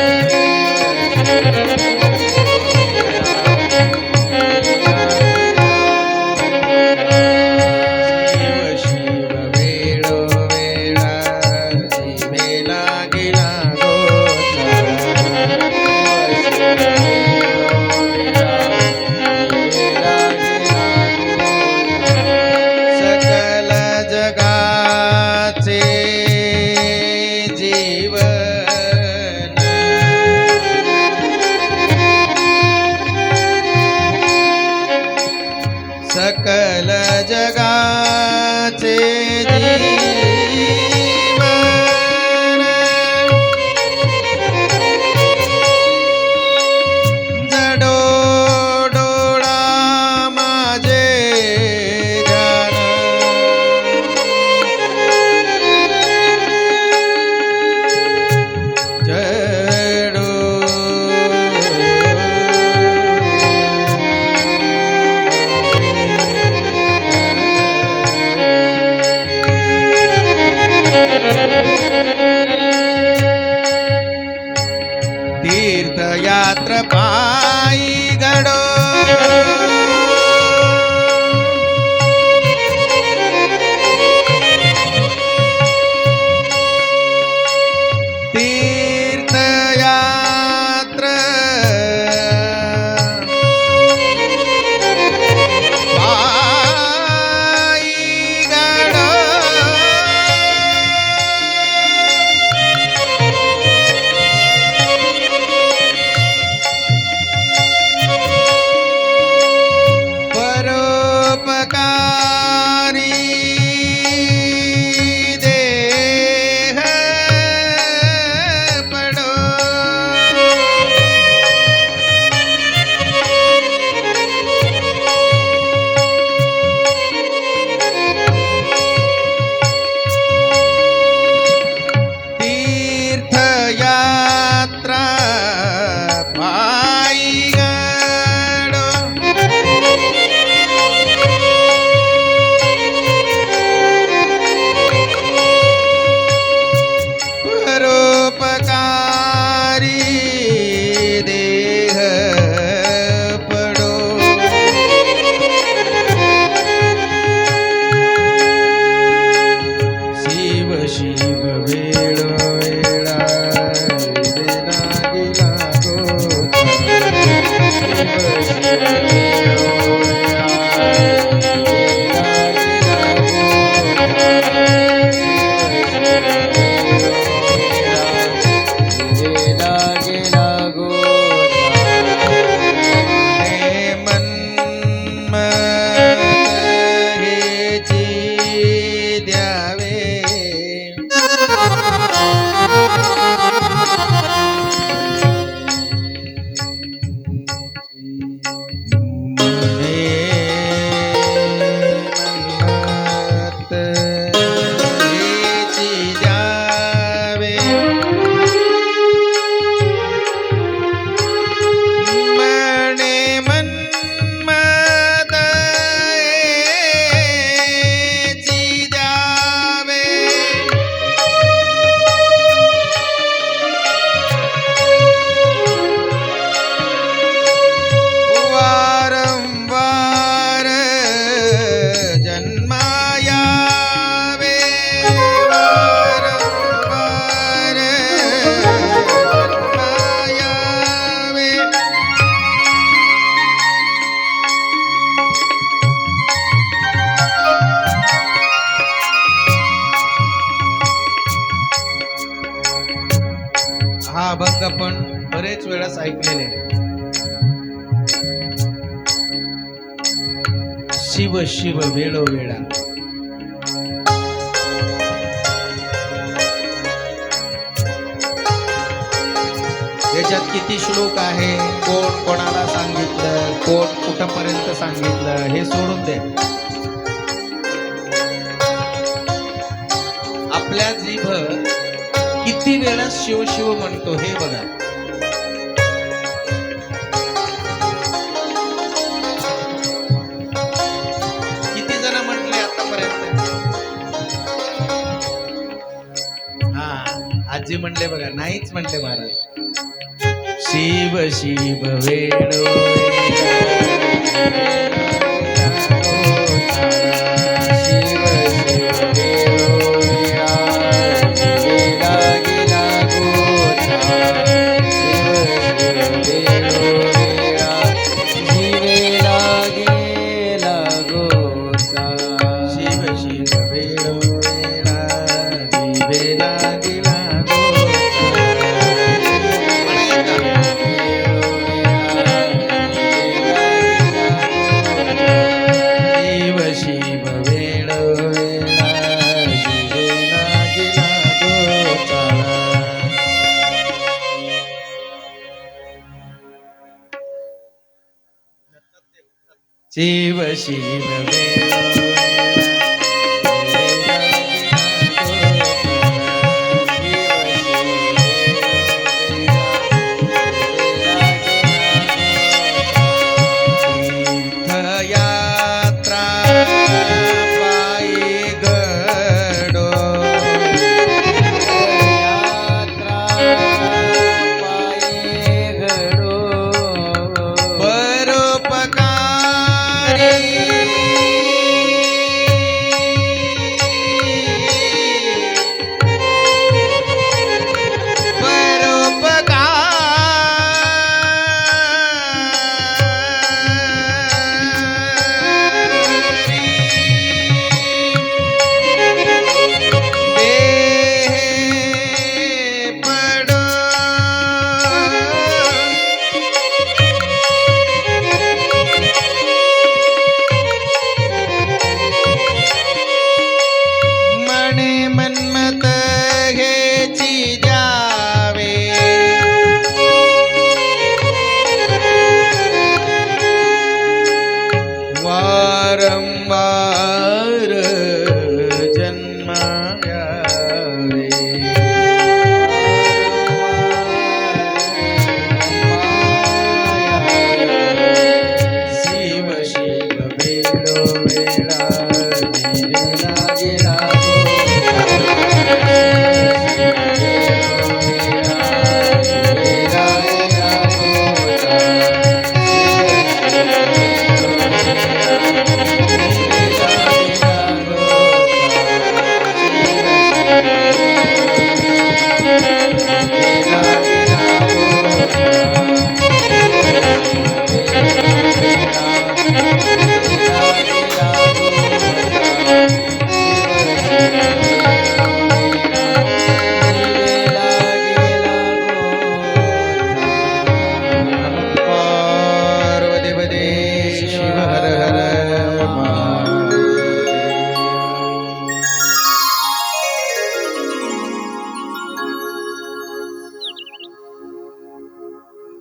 तीर्थयात्र पायी घडो तीर्थयात्र पायी घडो परोपकारी देह पडो तीर्थयात्रा पायी घडो परोपकारी देह पडो शिव शिव वेळो वेळा वेदना गेला गोता शिव शिव वेळो वेळा वेदना गेला गोता वेला गेला गोता हे मन्मथ हेची द्यावे मने मन्मथ हेची द्यावे मने मन्मथ हेची द्यावे वारंवार जन्मायावे वारंवार जन्मायावे हा अभंग आपण बरेच वेळास ऐकलेले आहे. शिव शिव वेळो वेळा याच्यात किती श्लोक आहे, कोण कोणाला सांगितलं, कोण कुठपर्यंत सांगितलं हे सोडून दे. आपल्या जीभ किती वेळा शिव शिव म्हणतो हे बघा. किती जण म्हटले आतापर्यंत? हा आजी म्हणले बघा, नाहीच म्हणले महाराज. शिव शिव वेळो शिव शिव वेळो वेळा गेला गोता शिव शिव वेळो वेळा जीवेला गेला गोता शिव शिव वेळो वेळा जीवेला गेला शिव शिव तीर्थयात्रा पायी घडो यात्रा पायी घडो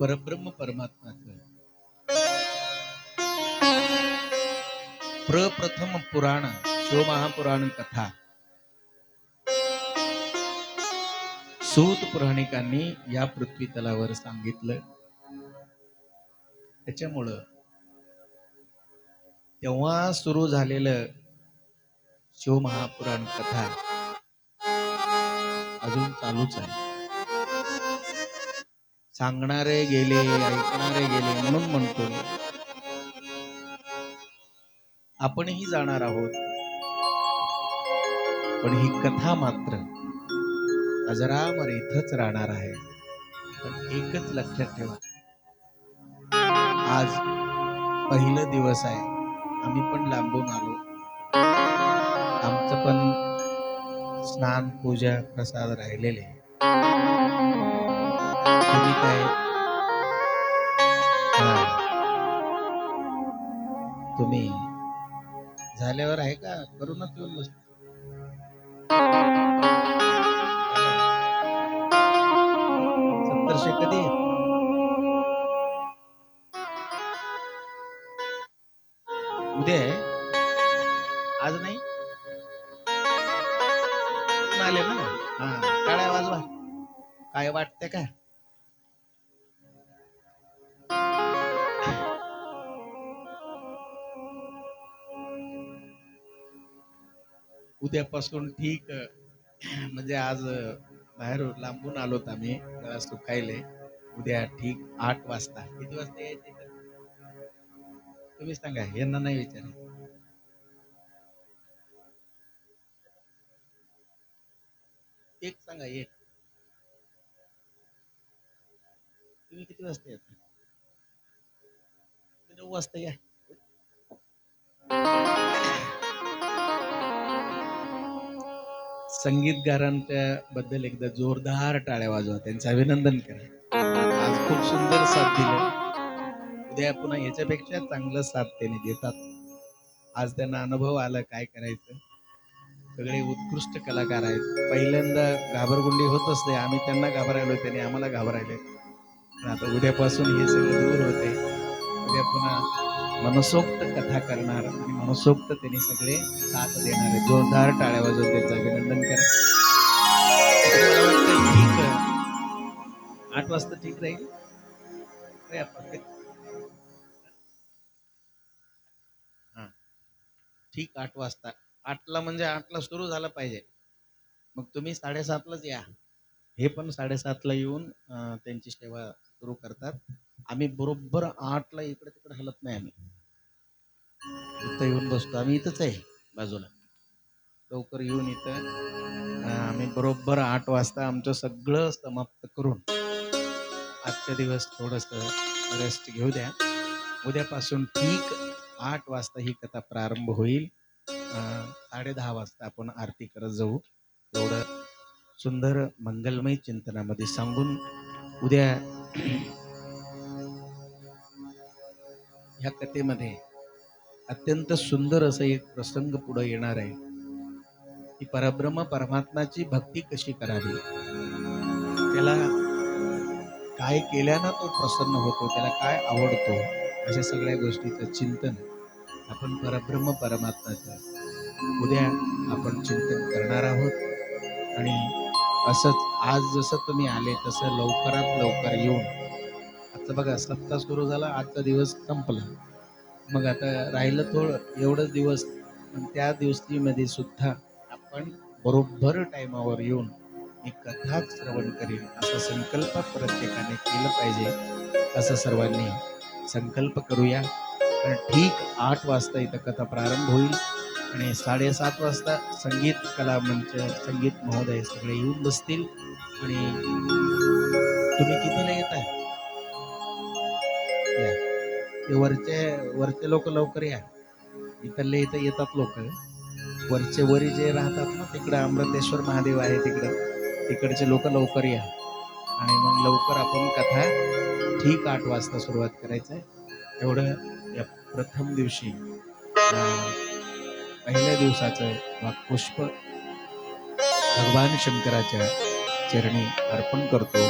परब्रह्म परमात्माचं प्रप्रथम पुराण शिवमहापुराण कथा सूत पुराणिकांनी या पृथ्वी तलावर सांगितलं. त्याच्यामुळं तेव्हा सुरू झालेलं शिवमहापुराण कथा अजून चालूच आहे. सांगणारे गेले, ऐकणारे गेले म्हणून म्हणतो आपणही जाणार आहोत, पण ही कथा मात्र अजरामर इथंच राहणार आहे. पण एकच लक्षात ठेवा, आज पहिलं दिवस आहे. आम्ही पण लांबून आलो. आमचं पण स्नान पूजा प्रसाद राहिलेले. तुम्ही काय तुम्ही झाल्यावर आहे का करूनच येऊन बस. सत्तरशे कधी आहेत? उद्या आहे, आज नाही. आले ना. हा, टाळ्या वाजवा. काय वाटतंय का? उद्यापासून ठीक म्हणजे आज बाहेर लांबून आलोत आम्ही त्याला सुखायले. उद्या ठीक 8 वाजता. किती वाजता यायचे तुम्ही सांगा, यांना नाही विचार. एक सांगा, एक. तुम्ही किती वाजता येता? 9 वाजता या. संगीतकारांच्या बद्दल एकदा जोरदार टाळ्या वाजवा, त्यांचं अभिनंदन करा. आज खूप सुंदर साथ दिले. उद्या पुन्हा याच्यापेक्षा चांगलं साथ त्यांनी देतात. आज त्यांना अनुभव आला काय करायचं. सगळे उत्कृष्ट कलाकार आहेत. पहिल्यांदा घाबरगुंडी होत असते, आम्ही त्यांना घाबरायलो, त्यांनी आम्हाला घाबरायले. पण आता उद्यापासून हे सगळं दूर होते. उद्या पुन्हा मनसोक्त कथा करणार आणि मनसोक्त त्यांनी सगळे साथ देणार आहे. जोरदार टाळ्या वाजवून त्यांचं अभिनंदन करा. मला वाटतं ठीक 8 वाजता ठीक राहील. हा ठीक 8 वाजता. 8ला म्हणजे 8ला सुरू झालं पाहिजे. मग तुम्ही 7:30लाच या. हे पण 7:30ला येऊन त्यांची सेवा सुरू करतात. आम्ही बरोबर 8ला इकडे तिकडे हलत नाही. आम्ही इथं येऊन बसतो. आम्ही इथंच आहे बाजूला. लवकर येऊन इथं आम्ही बरोबर 8 वाजता आमचं सगळं समाप्त करून आजच्या दिवस थोडस रेस्ट घेऊ द्या. उद्यापासून ठीक 8 वाजता ही कथा प्रारंभ होईल. 10:30 वाजता आपण आरती करत जाऊ. एवढं सुंदर मंगलमय चिंतनामध्ये सांगून उद्या ह्या कथेमध्ये अत्यंत सुंदर असं एक प्रसंग पुढे येणार आहे की परब्रह्म परमात्माची भक्ती कशी करावी, त्याला काय केल्यानं तो प्रसन्न होतो, त्याला काय आवडतो, अशा सगळ्या गोष्टीचं चिंतन आपण परब्रह्म परमात्माचं उद्या आपण चिंतन करणार आहोत. आणि असंच आज जसं तुम्ही आले तसं लवकरात लवकर येऊन, आता बघा सप्ताह सुरू झाला, आजचा दिवस संपला. मग आता राहिलं थोडं एवढंच दिवस, पण त्या दिवशीमध्ये सुद्धा आपण बरोबर टायमावर येऊन एक कथा श्रवण करील असा संकल्प प्रत्येकाने केलं पाहिजे. असं सर्वांनी संकल्प करूया. कारण ठीक 8 वाजता इथं कथा प्रारंभ होईल आणि 7:30 वाजता संगीत कला मंच संगीत महोदय सगळे येऊन बसतील. आणि तुम्ही कितीला येताय? वरचे लोक लवकर या. इथले इथं येतात लोक. वरचे वरी जे राहतात ना, तिकडं अमृतेश्वर महादेव आहे, तिकडचे लोक लवकर या. आणि मग लवकर आपण कथा ठीक 8 वाजता सुरुवात करायचं आहे. एवढं या प्रथम दिवशी पहिल्या दिवसाचं पुष्प भगवान शंकराच्या चरणी अर्पण करतो.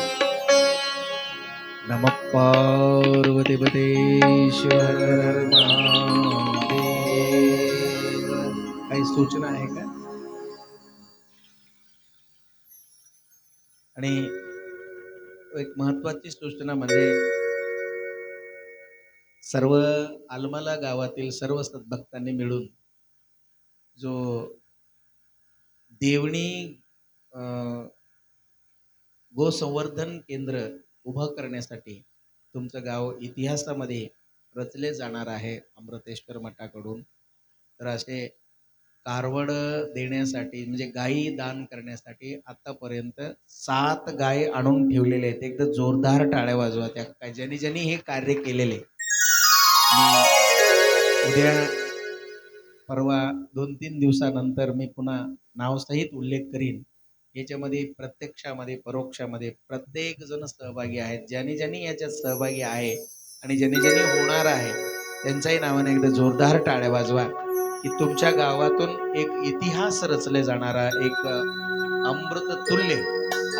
नमः पार्वतीपते शिव हर हर महादेव. काही सूचना आहे का? आणि एक महत्वाची सूचना म्हणजे सर्व आलमला गावातील सर्व सद्भक्तांनी मिळून जो देवणी गोसंवर्धन केंद्र उभं करण्यासाठी तुमचं गाव इतिहासामध्ये रचले जाणार आहे अमृतेश्वर मठाकडून. तर असे कारवड देण्यासाठी म्हणजे गायी दान करण्यासाठी आतापर्यंत 7 गाय आणून ठेवलेले आहेत. एकदा जोरदार टाळ्या वाजवा त्या ज्यांनी ज्यांनी हे कार्य केलेले. उद्या परवा 2-3 दिवसानंतर मी पुन्हा नावसहित उल्लेख करीन. याच्यामध्ये प्रत्यक्षामध्ये परोक्षामध्ये प्रत्येक जण सहभागी आहेत. ज्यांनी ज्यांनी याच्यात सहभागी आहे आणि ज्यांनी ज्यांनी होणार आहे त्यांच्याही नावाने एकदा जोरदार टाळ्या वाजवा की तुमच्या गावातून एक इतिहास रचले जाणारा एक अमृत तुल्य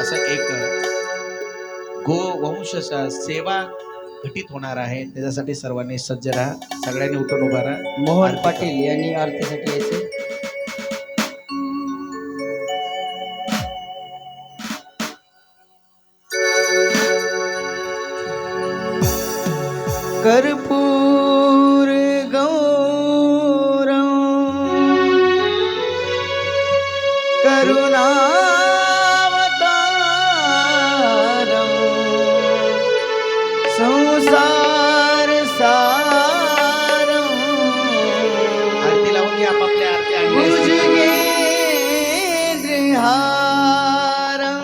असं एक गोवंश सेवा घटित होणार आहे. त्याच्यासाठी सर्वांनी सज्ज राहा. सगळ्यांनी उठून उभा राहा. मोहन पाटील यांनी आरतीसाठी यायचे. कर्पूर गौरम करुणावतारम संसार सारम आरती लावून घ्या. आपापल्या आरती आणल्या असतील. भुजगेंद्रहारम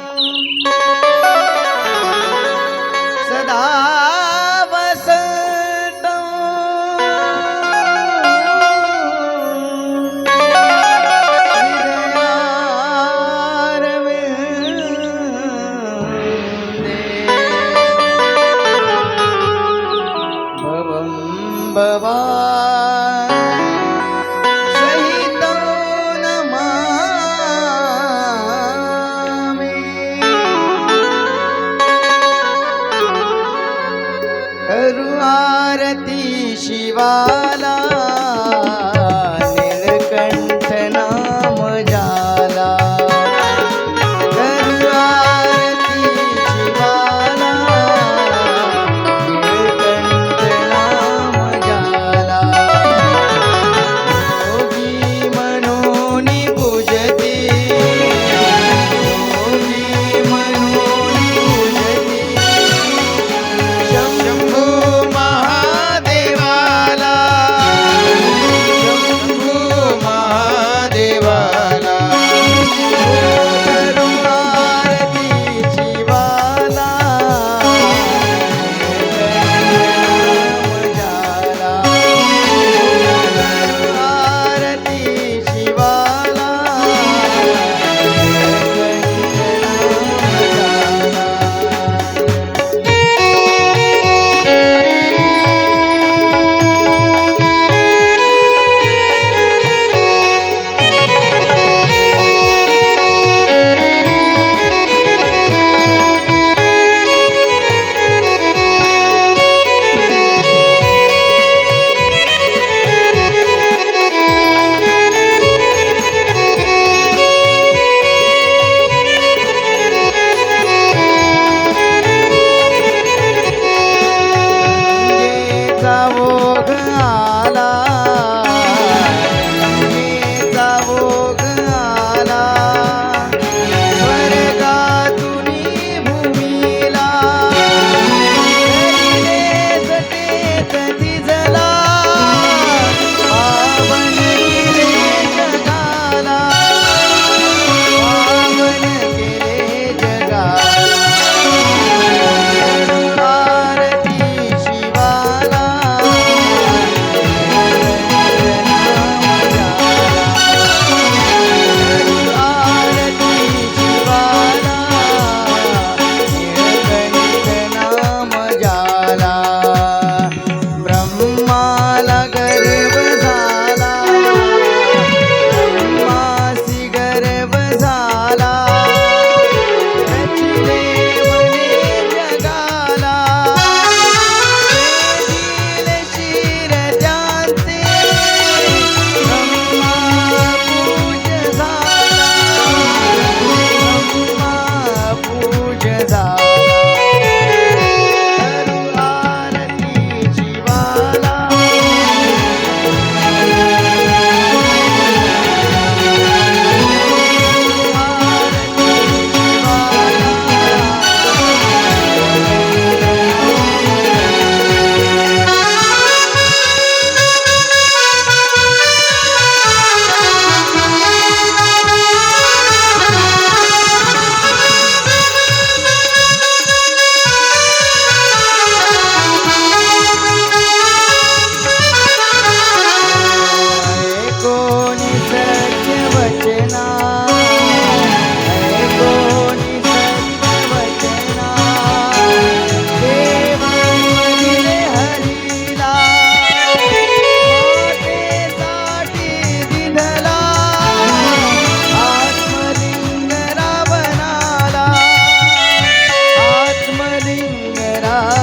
सदा सहितं नमामि. करू आरती शिवाला नीलकंठ नाम जाला. करू आरती शिवाला नीलकंठ नाम जाला. योगी मनोनी पूजती योगी मनोनी पूजती शंभो महादेवाला.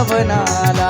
वृंदावनाला